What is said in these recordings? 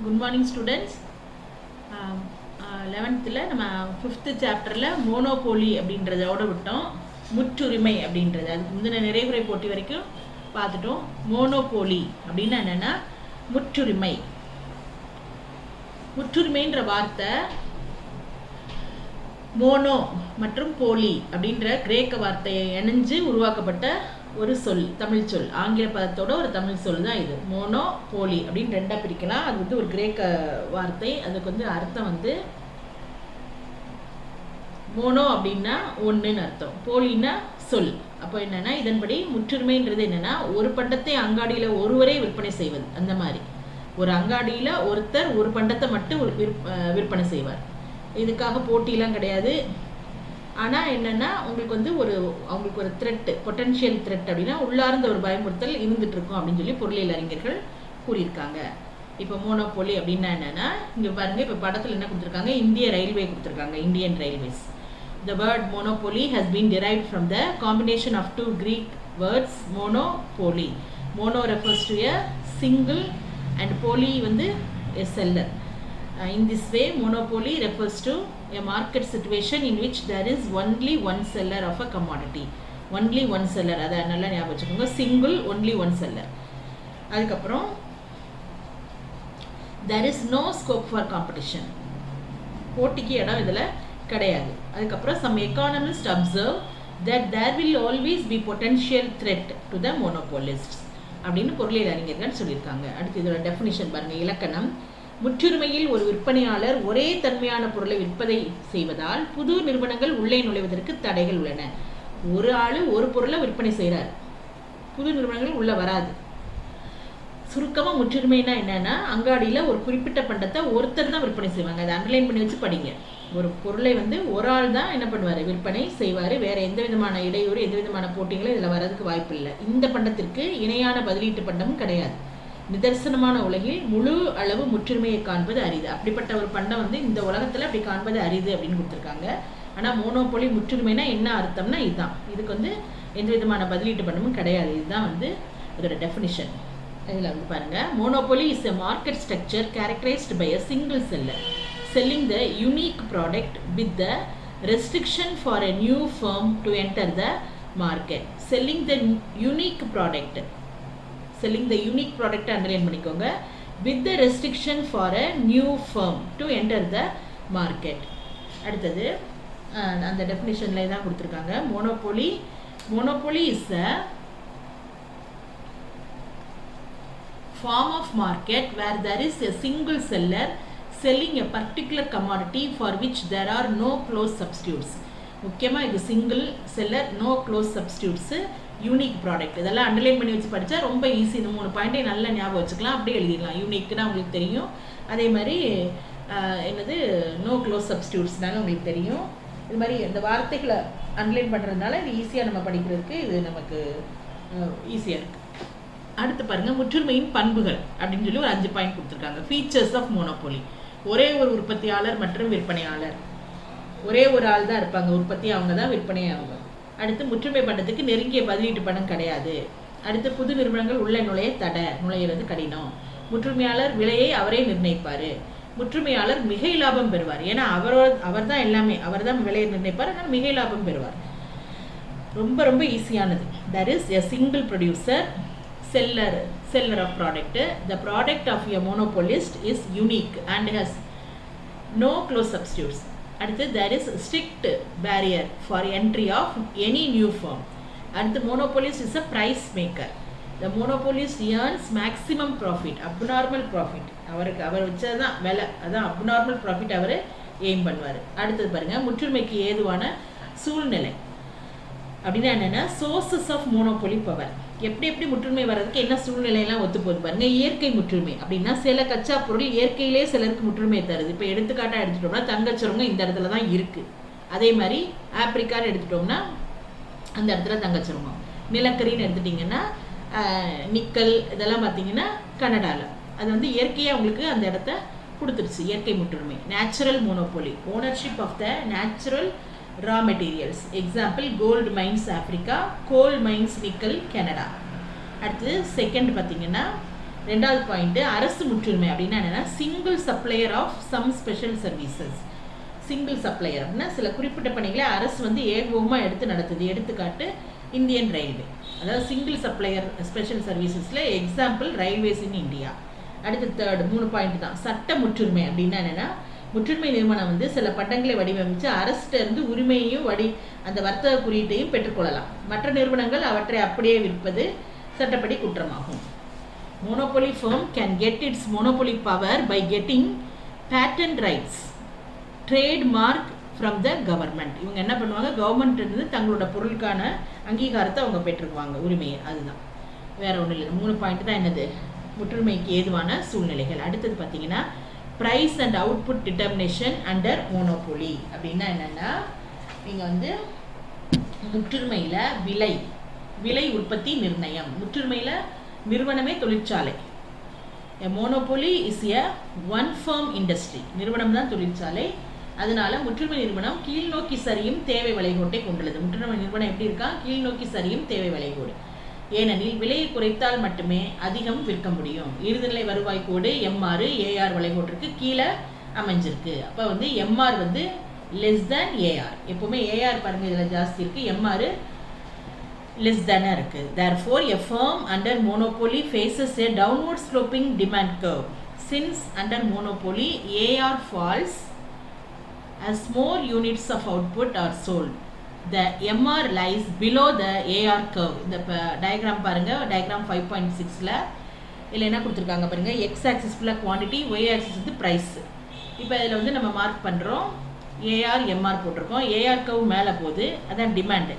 Good morning students. 11th நம்ம 5th சாப்டர்ல monopoly அப்படின்றதோட விட்டோம். முற்றுரிமை அப்படின்றது அதுக்கு முந்தின நிறைவுரை போட்டி வரைக்கும் பார்த்துட்டோம். மோனோபோலி அப்படின்னா என்னன்னா முற்றுரிமை. முற்றுரிமைன்ற வார்த்தை மோனோ மற்றும் போலி அப்படின்ற கிரேக்க வார்த்தையை இணைஞ்சு உருவாக்கப்பட்ட ஒரு சொல், தமிழ் சொல். ஆங்கில பதத்தோட ஒரு தமிழ் சொல் தான் இது. மோனோ போலி அப்படின்னு ரெண்டா பிரிக்கலாம். அது வந்து ஒரு கிரேக்க வார்த்தை. அதுக்கு வந்து அர்த்தம் வந்து மோனோ அப்படின்னா ஒன்றுன்னு அர்த்தம், போலின்னா சொல். அப்போ என்னன்னா இதன்படி முற்றுரிமைன்றது என்னன்னா ஒரு பண்டத்தை அங்காடியில் ஒருவரே விற்பனை செய்வது. அந்த மாதிரி ஒரு அங்காடியில் ஒருத்தர் ஒரு பண்டத்தை மட்டும் விற்பனை செய்வார். இதுக்காக போட்டிலாம் கிடையாது. ஆனால் என்னென்னா உங்களுக்கு வந்து அவங்களுக்கு ஒரு த்ரெட், பொட்டன்ஷியல் த்ரெட் அப்படின்னா உள்ளார்ந்த ஒரு பயமுறுத்தல் இருந்துட்டு இருக்கும் அப்படின்னு சொல்லி பொருளியல் அறிஞர்கள் கூறியிருக்காங்க. இப்போ மோனோபோலி அப்படின்னா என்னென்னா இங்கே பாருங்கள், இப்போ படத்தில் என்ன கொடுத்துருக்காங்க, இந்திய ரயில்வே கொடுத்துருக்காங்க, Indian railways. The word monopoly has been derived from the combination of two Greek words monopoly. Mono refers to a single and poly வந்து a seller. In this way, monopoly refers to a market situation in which there is only one seller of a commodity. Only one seller, அதை நல்லா ஞாபகம் வச்சுக்கோங்க. Single, only one seller. அதுக்கப்புறம் there is no scope for competition. போட்டிக்கு இடம் இதில் கிடையாது. அதுக்கப்புறம் some economists observe that there will always be potential threat to the monopolists அப்படின்னு பொருளியல் அறிஞர்கள் சொல்லியிருக்காங்க. அடுத்து இதோட டெஃபினிஷன் பாருங்க. இலக்கணம்: முற்றுரிமையில் ஒரு விற்பனையாளர் ஒரே தன்மையான பொருளை விற்பதை செய்வதால் புது நிறுவனங்கள் உள்ளே நுழைவதற்கு தடைகள் உள்ளன. ஒரு ஆள் ஒரு பொருளை விற்பனை செய்கிறார், புது நிறுவனங்கள் உள்ளே வராது. சுருக்கமாக முற்றுரிமைனா என்னன்னா அங்காடியில் ஒரு குறிப்பிட்ட பண்டத்தை ஒருத்தர் தான் விற்பனை செய்வாங்க. அதை அண்டர்லைன் பண்ணி வச்சு படிங்க. ஒரு பொருளை வந்து ஒரு ஆள் தான் என்ன பண்ணுவார், விற்பனை செய்வார். வேறு எந்த விதமான இடையூறு, எந்த விதமான போட்டிகளும் இதில் வர்றதுக்கு வாய்ப்பு இல்லை. இந்த பண்டத்திற்கு இணையான பதிலீட்டு பண்டமும் கிடையாது. நிதர்சனமான உலகில் முழு அளவு முற்றுரிமையை காண்பது அரிது. அப்படிப்பட்ட ஒரு பண்டம் வந்து இந்த உலகத்தில் அப்படி காண்பது அரிது அப்படின்னு கொடுத்துருக்காங்க. ஆனால் மோனோபோலி முற்றுரிமைனா என்ன அர்த்தம்னா இதுதான். இதுக்கு வந்து எந்த விதமான பதிலீட்டு பண்டமும் கிடையாது. இதுதான் வந்து இதோட டெஃபினிஷன். இதில் வந்து பாருங்கள், monopoly is a market structure characterized by a single seller selling the unique product with the restriction for a new firm to enter the market. Selling the unique product underline பண்ணிக்கோங்க. with the restriction for a new firm to enter the market. அடுத்தது அந்த டெஃபினிஷனில் தான் கொடுத்துருக்காங்க. Monopoly is a form of market where there is a single seller selling a particular commodity for which there are no close substitutes. முக்கியமாக இது single seller, no close substitutes, unique product. இதெல்லாம் underline பண்ணி வச்சு படித்தா ரொம்ப easy. இந்த 3 பாயிண்ட்டை நல்லா ஞாபகம் வச்சுக்கலாம். அப்படியே எழுதிடலாம். யூனிக்னா உங்களுக்கு தெரியும். அதே மாதிரி என்னது நோ க்ளோஸ் சப்ஸ்டியூட்ஸ்னால உங்களுக்கு தெரியும். இது மாதிரி இந்த வார்த்தைகளை அண்டர்லைன் பண்ணுறதுனால இது ஈஸியாக நம்ம படிக்கிறதுக்கு இது நமக்கு ஈஸியாக இருக்குது. அடுத்து பாருங்கள், முற்றுரிமையின் பண்புகள் அப்படின்னு சொல்லி ஒரு 5 பாயிண்ட் கொடுத்துருக்காங்க. Features of monopoly. ஒரே ஒரு உற்பத்தியாளர் மற்றும் விற்பனையாளர், ஒரே ஒரு ஆள் தான் இருப்பாங்க. உற்பத்தி அவங்க தான், விற்பனை அவங்க. அடுத்து முற்றுரிமை பண்டத்துக்கு நெருங்கிய பதிலீட்டு பணம் கிடையாது. அடுத்து புது நிறுவனங்கள் உள்ள நுழையிறது கடினம். முற்றுரிமையாளர் விலையை அவரே நிர்ணயிப்பார். முற்றுரிமையாளர் மிகை லாபம் பெறுவார். ஏன்னா அவர் தான் எல்லாமே, அவர் தான் விலையை நிர்ணயிப்பார். அதனால் மிகை லாபம் பெறுவார். ரொம்ப ரொம்ப ஈஸியானது. That is a single producer, seller of product. The product of a monopolist is unique and has no close substitutes. அடுத்து there is strict barrier for entry of any new firm. அடுத்து monopolist is a price maker. The monopolist earns maximum profit, abnormal profit. அவர் வச்சதான் விலை, அதான் abnormal profit அவர் aim பண்ணுவார். அடுத்தது பாருங்க, முற்றுரிமைக்கு ஏதுவான சூழ்நிலை அப்படின்னா என்னென்னா சோர்சஸ் ஆஃப் மோனோபோலி பவர். எப்படி முற்றுரிமை வர்றதுக்கு என்ன சூழ்நிலையெல்லாம் ஒத்து போகுது பாருங்க. இயற்கை முற்றுரிமை அப்படின்னா சில கச்சா பொருள் இயற்கையிலே சிலருக்கு முற்றுரிமை தருது. இப்போ எடுத்துக்காட்டாக எடுத்துட்டோம்னா தங்கச்சுரங்கம் இந்த இடத்துல தான் இருக்குது. அதே மாதிரி ஆப்பிரிக்கான்னு எடுத்துட்டோம்னா அந்த இடத்துல தங்கச்சுரங்கம். நிலக்கரின்னு எடுத்துட்டிங்கன்னா நிக்கல் இதெல்லாம் பார்த்தீங்கன்னா கனடாவில். அது வந்து இயற்கையாக உங்களுக்கு அந்த இடத்த கொடுத்துருச்சு. இயற்கை முற்றுரிமை. Natural monopoly, ownership of the natural raw materials. Example, gold mines Africa, coal mines nickel Canada. அடுத்து செகண்ட் பார்த்தீங்கன்னா ரெண்டாவது பாயிண்ட் அரசு முற்றுரிமை அப்படின்னா என்னன்னா single supplier of some special services. Single supplier அப்படின்னா சில குறிப்பிட்ட பணிகளை அரசு வந்து ஏகோபமாக எடுத்து நடத்துது. எடுத்துக்காட்டு இந்தியன் ரயில்வே, அதாவது சிங்கிள் சப்ளையர் ஸ்பெஷல் சர்வீசஸில் எக்ஸாம்பிள் ரயில்வேஸ் இன் இந்தியா. அடுத்து தேர்ட் 3 பாயிண்ட் தான் சட்ட முற்றுரிமை அப்படின்னா என்னென்னா முற்றுரிமை நிறுவனம் வந்து சில பட்டங்களை வடிவமைச்சு அரசிட்ட இருந்து உரிமையையும் அந்த வர்த்தக குறியீட்டையும் பெற்றுக்கொள்ளலாம். மற்ற நிறுவனங்கள் அவற்றை அப்படியே விற்பது சட்டப்படி குற்றமாகும். Monopoly firm can get its monopoly power by getting patent rights, trademark from the government. இவங்க என்ன பண்ணுவாங்க, கவர்மெண்ட் இருந்து தங்களோட பொருளுக்கான அங்கீகாரத்தை அவங்க பெற்றுக்குவாங்க, உரிமையை. அதுதான், வேற ஒன்றும் இல்லை. 3 பாயிண்ட் தான் என்னது, முற்றுரிமைக்கு ஏதுவான சூழ்நிலைகள். அடுத்தது பார்த்தீங்கன்னா price and output determination under monopoly அப்படின்னா என்னென்னா, நீங்கள் வந்து முற்றுரிமையில் விலை உற்பத்தி நிர்ணயம். முற்றுரிமையில் நிறுவனமே தொழிற்சாலை. Monopoly is a one firm industry. நிறுவனம் தான் தொழிற்சாலை. அதனால முற்றுரிமை நிறுவனம் கீழ்நோக்கி சரியும் தேவை வளைகோட்டை கொண்டுள்ளது. முற்றுரிமை நிறுவனம் எப்படி இருக்கா, கீழ்நோக்கி சரியும் தேவை வளைகோடு. ஏனெனில் விலையை குறைத்தால் மட்டுமே அதிகம் விற்க முடியும். இறுதிநிலை வருவாய் கோடு எம்ஆர் ஏஆர் வளைகோட்டிற்கு கீழே அமைஞ்சிருக்கு. அப்போ வந்து எம்ஆர் வந்து லெஸ் தேன் ஏஆர். எப்பவுமே ஏஆர் பாருங்க இதில் ஜாஸ்தி இருக்கு, எம்ஆர் less than இருக்கு. Therefore, a firm under monopoly faces a downward sloping demand curve. Since under monopoly, AR falls as more units of output are sold. The MR lies below the AR curve. இந்த diagram பாருங்க, diagram 5.6ல இல்லை என்ன கொடுத்துருக்காங்க பாருங்க, x axis ஃபுல்லாக quantity, y axis வந்து price. இப்போ இதில் வந்து நம்ம மார்க் பண்ணுறோம், ஏஆர் எம்ஆர் போட்டிருக்கோம். ஏஆர் கவு மேலே போகுது, அதான் டிமாண்ட்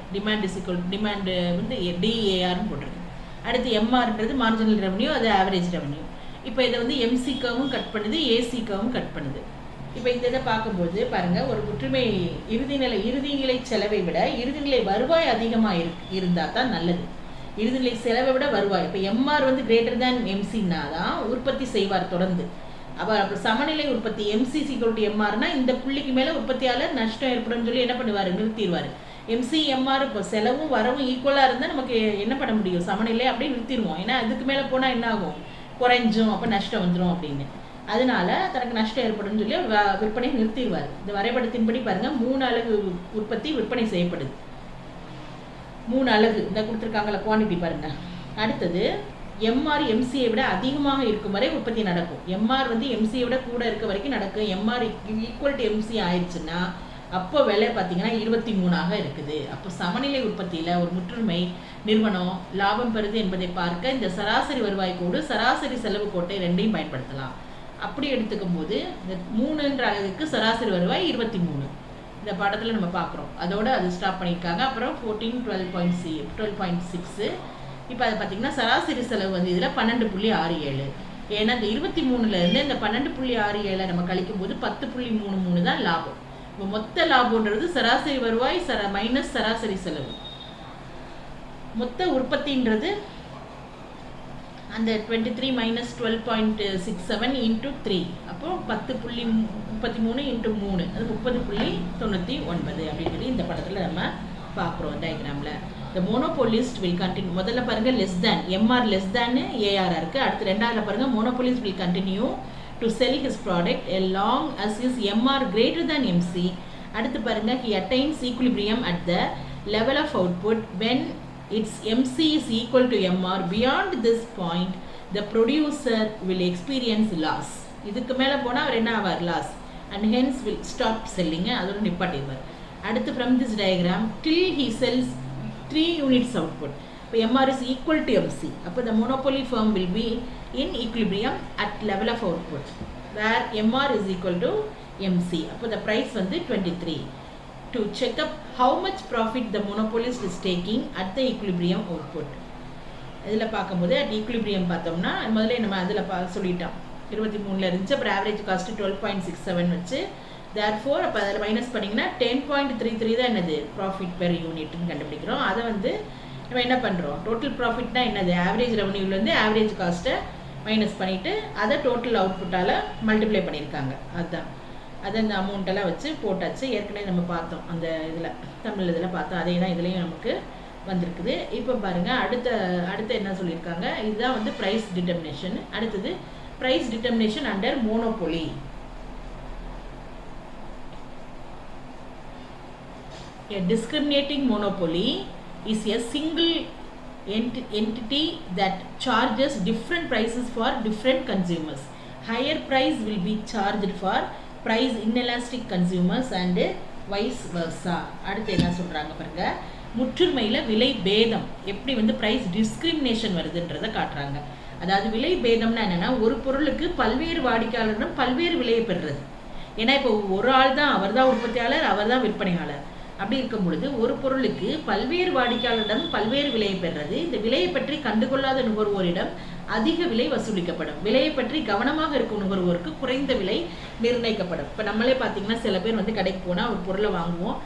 வந்து டிஏஆர்னு போட்டிருக்கு. அடுத்து எம்ஆர்ன்றது மார்ஜினல் ரெவன்யூ, அது ஆவரேஜ் ரெவன்யூ. இப்போ இதை வந்து எம்சி கவும் கட் பண்ணுது, ஏசி கவும் கட் பண்ணுது. இப்போ இந்த இதை பார்க்கும்போது பாருங்கள், ஒரு முற்றுமை இறுதிநிலை செலவை விட இறுதிநிலை வருவாய் அதிகமாக இருந்தால் தான் நல்லது. இறுதிநிலை செலவை விட வருவாய். இப்போ எம்ஆர் வந்து கிரேட்டர் தேன் எம்சின்னா தான் உற்பத்தி செய்வார் தொடர்ந்து. அப்போ சமநிலை உற்பத்தி எம்சி = எம்ஆர்னா இந்த புள்ளிக்கு மேலே உற்பத்தியாளர் நஷ்டம் ஏற்படும் சொல்லி என்ன பண்ணுவார், நிறுத்திடுவார். எம்சி எம்ஆர் இப்போ செலவும் வரவும் ஈக்குவலாக இருந்தால் நமக்கு என்ன பண்ண முடியும், சமநிலை அப்படியே நிறுத்திடுவோம். ஏன்னா அதுக்கு மேலே போனால் என்ன ஆகும், குறைஞ்சும், அப்போ நஷ்டம் வந்துடும் அப்படின்னு. அதனால தனக்கு நஷ்டம் ஏற்படும் சொல்லி விற்பனை நிறுத்திடுவார். இந்த வரைபடத்தின்படி பாருங்கள், 3 அலகு உற்பத்தி விற்பனை செய்யப்படுது. 3 அலகு இந்த கொடுத்துருக்காங்களா குவான்டிட்டி பாருங்கள். அடுத்தது எம்ஆர் எம்சியை விட அதிகமாக இருக்கும் வரை உற்பத்தி நடக்கும். எம்ஆர் வந்து எம்சியை விட கூட இருக்க வரைக்கும் நடக்கும். எம்ஆர் ஈக்குவல் டு எம்சி ஆயிடுச்சுன்னா அப்போ விலை பார்த்தீங்கன்னா 23ஆக இருக்குது. அப்போ சமநிலை உற்பத்தியில் ஒரு முற்றுரிமை நிறுவனம் லாபம் பெறுது என்பதை பார்க்க இந்த சராசரி வருவாய் கோடு, சராசரி செலவு கோட்டை ரெண்டையும் பயன்படுத்தலாம். அப்படி எடுத்துக்கும் போது இந்த 3 அலகுக்கு சராசரி வருவாய் 23 இந்த படத்தில் நம்ம பார்க்குறோம். அதோட அது ஸ்டாப் பண்ணியிருக்காங்க. அப்புறம் 14 12.6. இப்போ அதை பார்த்தீங்கன்னா சராசரி செலவு வந்து இதில் 12.67. ஏன்னா இந்த 23லேருந்து இந்த 12.67 நம்ம கழிக்கும் போது 10.33 தான் லாபம். இப்போ மொத்த லாபம்ன்றது சராசரி வருவாய் மைனஸ் சராசரி செலவு. மொத்த உற்பத்தின்றது அந்த 23 மைனஸ் 12.67 இன்ட்டு 3. அப்போ 10.33 இன்ட்டு 3 அது 30.99 அப்படின்னு சொல்லி இந்த படத்தில் நம்ம பார்க்குறோம் டயக்ராமில். The monopolist will continue. முதல்ல பாருங்க less than, MR less than AR இருக்கு. அடுத்து ரெண்டாவதுல பாருங்க monopolist will continue to sell his product as long as his MR greater than MC. அடுத்து பாருங்க he attains equilibrium at the level of output when its MC is equal to MR. Beyond this point the producer will experience loss. இதுக்கு மேலே போனால் அவர் என்ன ஆவார், loss, and hence will stop selling. அதோட நிப்பாட்டிடுவார். அடுத்து from this diagram till he sells 3 units output. இப்போ MR is equal to MC. அப்போ the monopoly firm will be in equilibrium at level of output where MR is equal to MC. அப்போ the price வந்து 23. To check up how much profit the monopolist is taking at the equilibrium output. இதில் பார்க்கும்போது at equilibrium பார்த்தோம்னா முதல்ல நம்ம அதில் சொல்லிட்டோம் 23ல் இருந்துச்சு. அப்புறம் ஆவரேஜ் காஸ்ட்டு 12.67 வச்சு தேர்ஃபோர் அப்போ அதில் மைனஸ் பண்ணிங்கன்னா 10.33 தான் என்னது ப்ராஃபிட் பெர் யூனிட்னு கண்டுபிடிக்கிறோம். அதை வந்து நம்ம என்ன பண்ணுறோம், டோட்டல் ப்ராஃபிட்னா என்னது, ஆவரேஜ் ரெவன்யூலேருந்து ஆவரேஜ் காஸ்ட்டை மைனஸ் பண்ணிவிட்டு அதை டோட்டல் அவுட்புட்டால் மல்டிப்ளை பண்ணியிருக்காங்க. அதுதான் அதை அந்த அமௌண்ட்டெல்லாம் வச்சு போட்டாச்சு. ஏற்கனவே நம்ம பார்த்தோம் அந்த இதில் தமிழ் இதில் பார்த்தோம், அதே தான் இதுலேயும் நமக்கு வந்திருக்குது. இப்போ பாருங்க அடுத்த என்ன சொல்லியிருக்காங்க, இதுதான் வந்து பிரைஸ் டிட்டர்மினேஷன். அடுத்தது price determination under monopoly. A discriminating monopoly is a single entity that charges different prices for different consumers. Higher price will be charged for price inelastic consumers and vice versa. அடுத்து என்ன சொல்றாங்க பாருங்க, முற்றுமையில் விலை பேதம் எப்படி வந்து price discrimination வருதுன்றதை காட்டுறாங்க. அதாவது விலை பேதம்னா என்னன்னா, ஒரு பொருளுக்கு பல்வேறு வாடிக்கையாளரிடம் பல்வேறு விலையை பெறுறது. ஏன்னா இப்போ ஒரு ஆள் தான், அவர் தான் உற்பத்தியாளர், அவர் தான் விற்பனையாளர். அப்படி இருக்கும் பொழுது ஒரு பொருளுக்கு பல்வேறு வாடிக்கையாளரிடம் பல்வேறு விலையை பெறுறது. இந்த விலையை பற்றி கண்டுகொள்ளாத நுகர்வோரிடம் அதிக விலை வசூலிக்கப்படும். விலையை பற்றி கவனமாக இருக்கும் நுகர்வோருக்கு குறைந்த விலை நிர்ணயிக்கப்படும். இப்போ நம்மளே பார்த்தீங்கன்னா சில பேர் வந்து கடைக்கு போனால் ஒரு பொருளை வாங்குவோம்,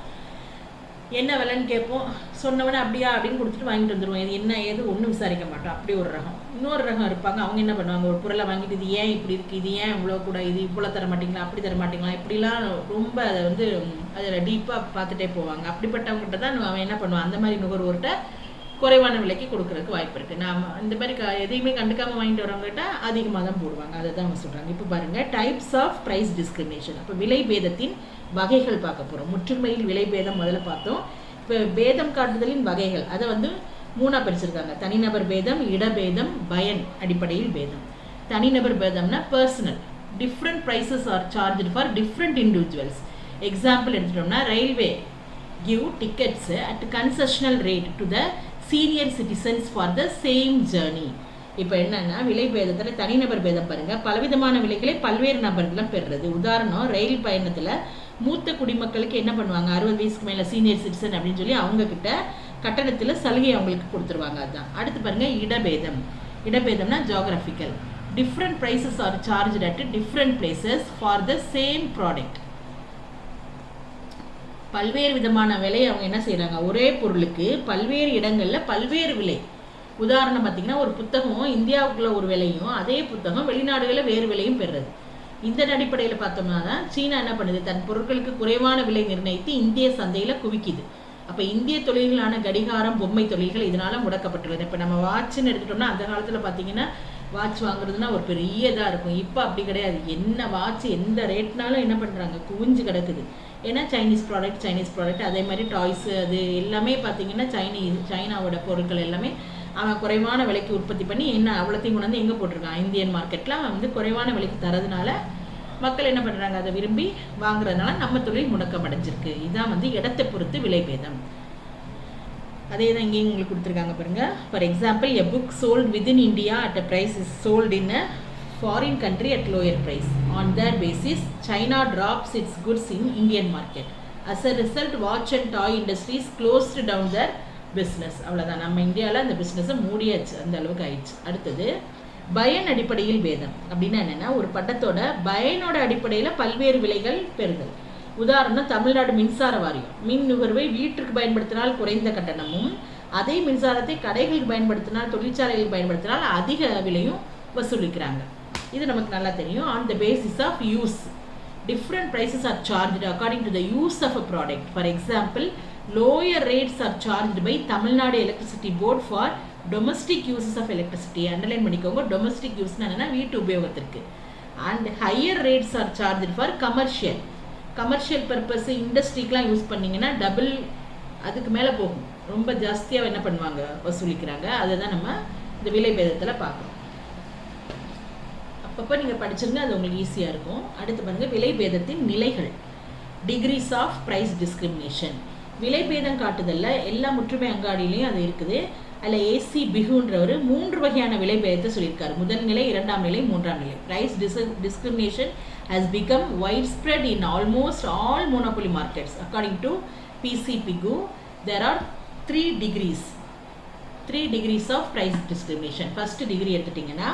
என்ன விலைன்னு கேட்போம், சொன்னவனே அப்படியா அப்படின்னு கொடுத்துட்டு வாங்கிட்டு வந்துடுவோம். இது என்ன ஏது ஒன்றும் விசாரிக்க மாட்டோம். அப்படி ஒரு ரகம். இன்னொரு ரகம் இருப்பாங்க, அவங்க என்ன பண்ணுவாங்க, ஒரு பொருளை வாங்கிட்டு இது ஏன் இப்படி இருக்குது, இது ஏன் இவ்வளோ கூட, இது இவ்வளோ தர மாட்டிங்களா, அப்படி தர மாட்டிங்களா, இப்படிலாம் ரொம்ப அதை வந்து அதில் டீப்பாக பார்த்துட்டே போவாங்க. அப்படிப்பட்டவங்ககிட்ட தான் அவன் என்ன பண்ணுவான், அந்த மாதிரி நுகர்வோர்கிட்ட குறைவான விலைக்கு கொடுக்கறதுக்கு வாய்ப்பு இருக்குது. நாம் இந்த மாதிரி எதையுமே கண்டுக்காமல் வாங்கிட்டு வரவங்ககிட்ட அதிகமாக தான் போடுவாங்க. அதை தான் அவங்க சொல்கிறாங்க. இப்போ பாருங்கள், டைப்ஸ் ஆஃப் ப்ரைஸ் டிஸ்கிரிமினேஷன். அப்போ விலை பேதத்தின் வகைகள் பார்க்க போகிறோம். முற்றுமையில் விலை பேதம் முதல்ல பார்த்தோம். இப்போ பேதம் காட்டுதலின் வகைகள் அதை வந்து 3ஆக பிரிச்சிருக்காங்க. தனிநபர் பேதம், இடபேதம், பயன் அடிப்படையில் பேதம். தனிநபர் பேதம்னா personal, different prices are charged for different individuals. Example எடுத்துட்டோம்னா, railway give tickets at concessional rate to the senior citizens for the same journey. இப்போ என்னன்னா, விலை பேதத்தில் தனிநபர் பேதம் பாருங்கள், பலவிதமான விலைகளை பல்வேறு நபர்களும் பெறுறது. உதாரணம், ரயில் பயணத்தில் மூத்த குடிமக்களுக்கு என்ன பண்ணுவாங்க, 60 வயசுக்கு மேலே சீனியர் சிட்டிசன் அப்படின்னு சொல்லி அவங்கக்கிட்ட கட்டணத்தில் சலுகை அவங்களுக்கு கொடுத்துருவாங்க. அதுதான். அடுத்து பாருங்கள், இடபேதம். இடபேதம்னா geographical, different prices are charged at different places for the same product. பல்வேறு விதமான விலை அவங்க என்ன செய்கிறாங்க, ஒரே பொருளுக்கு பல்வேறு இடங்களில் பல்வேறு விலை. உதாரணம் பார்த்தீங்கன்னா, ஒரு புத்தகம் இந்தியாவுக்குள்ள ஒரு விலையும் அதே புத்தகம் வெளிநாடுகளில் வேறு விலையும் பெறுறது. இந்த அடிப்படையில் பார்த்தோம்னா தான் சீனா என்ன பண்ணுது, தன் பொருட்களுக்கு குறைவான விலை நிர்ணயித்து இந்திய சந்தையில் குவிக்குது. அப்போ இந்திய தொழில்களான கடிகாரம், பொம்மை தொழில்கள் இதனால முடக்கப்பட்டுள்ளது. இப்போ நம்ம வாட்சுன்னு எடுத்துட்டோம்னா, அந்த காலத்தில் பார்த்தீங்கன்னா வாட்ச் வாங்குறதுனா ஒரு பெரிய இதாக இருக்கும். இப்போ அப்படி கிடையாது. என்ன வாட்ச் எந்த ரேட்னாலும் என்ன பண்ணுறாங்க, குவிஞ்சு கிடக்குது. ஏன்னா சைனீஸ் ப்ராடக்ட். அதே மாதிரி டாய்ஸு, அது எல்லாமே பார்த்தீங்கன்னா சைனாவோட பொருட்கள் எல்லாமே அவன் குறைவான விலைக்கு உற்பத்தி பண்ணி என்ன அவ்வளோத்தையும் கொண்டு வந்து எங்கே போட்டிருக்கான், இந்தியன் மார்க்கெட்டில் அவன் வந்து குறைவான விலைக்கு தரதுனால மக்கள் என்ன பண்ணுறாங்க, அதை விரும்பி வாங்குறதுனால நம்ம தொழில் முடக்கம் அடைஞ்சிருக்கு. இதுதான் வந்து இடத்தை பொறுத்து விலை பேதம். அதே தான் இங்கேயும் உங்களுக்கு கொடுத்துருக்காங்க பாருங்கள். For example, a book sold within India at a price is sold in a foreign country at lower price. On that basis China drops its goods in Indian market. As a result, watch and toy industries closed down their business. அவ்வளோதான். நம்ம இந்தியாவில் அந்த பிஸ்னஸை மூடியாச்சு, அந்த அளவுக்கு ஆயிடுச்சு. அடுத்தது, பயன் அடிப்படையில் பேதம். அப்படின்னா என்னென்னா, ஒரு பட்டத்தோட பயனோட அடிப்படையில் பல்வேறு விலைகள் பெறுதல். உதாரணம், தமிழ்நாடு மின்சார வாரியம் மின் நுகர்வை வீட்டிற்கு பயன்படுத்தினால் குறைந்த கட்டணமும், அதே மின்சாரத்தை கடைகளுக்கு பயன்படுத்தினால், தொழிற்சாலைகளுக்கு பயன்படுத்தினால் அதிக விலையும் வசூலிக்கிறாங்க. இது நமக்கு நல்லா தெரியும். On the basis of use, different prices are charged according to the use of a product. For example, lower rates are charged by Tamil Nadu Electricity Board for domestic uses of electricity. Underline பண்ணிக்கோங்க, domestic use என்னன்னா வீட்டு உபயோகத்திற்கு. And higher rates are charged for commercial purpose, இண்டஸ்ட்ரிக்கெலாம் use பண்ணிங்கன்னா double, அதுக்கு மேலே போகும், ரொம்ப ஜாஸ்தியாக என்ன பண்ணுவாங்க, வசூலிக்கிறாங்க. அதை தான் நம்ம இந்த விலை பேதத்தில் பார்க்குறோம். அப்பப்போ நீங்கள் படிச்சிருங்க, அது உங்களுக்கு ஈஸியாக இருக்கும். அடுத்து பாருங்கள், விலை பேதத்தின் நிலைகள், டிகிரிஸ் ஆஃப் ப்ரைஸ் டிஸ்கிரிமினேஷன். விலை பேதம் காட்டுதல்ல எல்லா முற்றுமை அங்காடியிலையும் அது இருக்குது. அதில் ஏசி பிகுன்றவர் 3 வகையான விலை பேதத்தை சொல்லியிருக்காரு. முதல் நிலை, 2ஆம் நிலை, 3ஆம் நிலை. Price discrimination has become widespread in almost all monopoly markets. According to PC Pigou, there are 3 degrees of price discrimination. First degree எடுத்துட்டிங்கன்னா,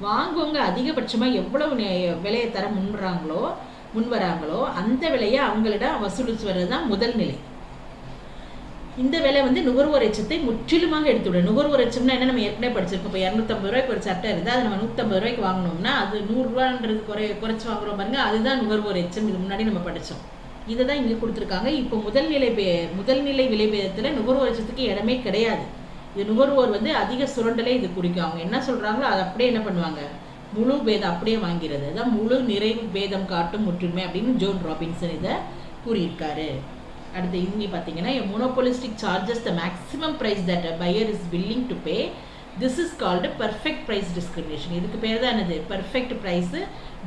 வாங்குவங்க அதிகபட்சமாக எவ்வளவு விலையை தர முன்வராங்களோ அந்த விலையை அவங்களிடம் வசூலிச்சு வர்றது தான் முதல் நிலை. இந்த விலை வந்து நுகர்வோர் எச்சத்தை முற்றிலுமாக எடுத்துவிடும். நுகர்வோர் எச்சம்னா என்ன, நம்ம ஏற்கனவே படிச்சிருக்கோம். இப்போ 250 ரூபாய்க்கு ஒரு சட்டை இருந்தால் அதை நம்ம 150 ரூபாய்க்கு வாங்கினோம்னா அது 100 ரூபான்றது குறைச்சி வாங்குறோம் பாருங்க, அதுதான் நுகர்வோர் எச்சம். இது முன்னாடி நம்ம படித்தோம். இதை தான் இங்கே கொடுத்துருக்காங்க. இப்போ முதல்நிலை விலை பேதத்தில் நுகர்வோர் அச்சத்துக்கு இடமே கிடையாது. இது நுகர்வோர் வந்து அதிக சுரண்டலே இது குறிக்கும். அவங்க என்ன சொல்கிறாங்களோ அதை அப்படியே என்ன பண்ணுவாங்க, முழு பேதம் அப்படியே வாங்கிறது. அதான் முழு நிறைவு பேதம் காட்டும் முற்றுமை அப்படின்னு ஜோன் ராபின்சன் இதை கூறியிருக்காரு. அடுத்து இங்கே பார்த்தீங்கன்னா, monopolistic charges the maximum price that a buyer is willing to pay. This is called perfect price discrimination. இதுக்கு பேர் தான் என்னது, பர்ஃபெக்ட் ப்ரைஸ்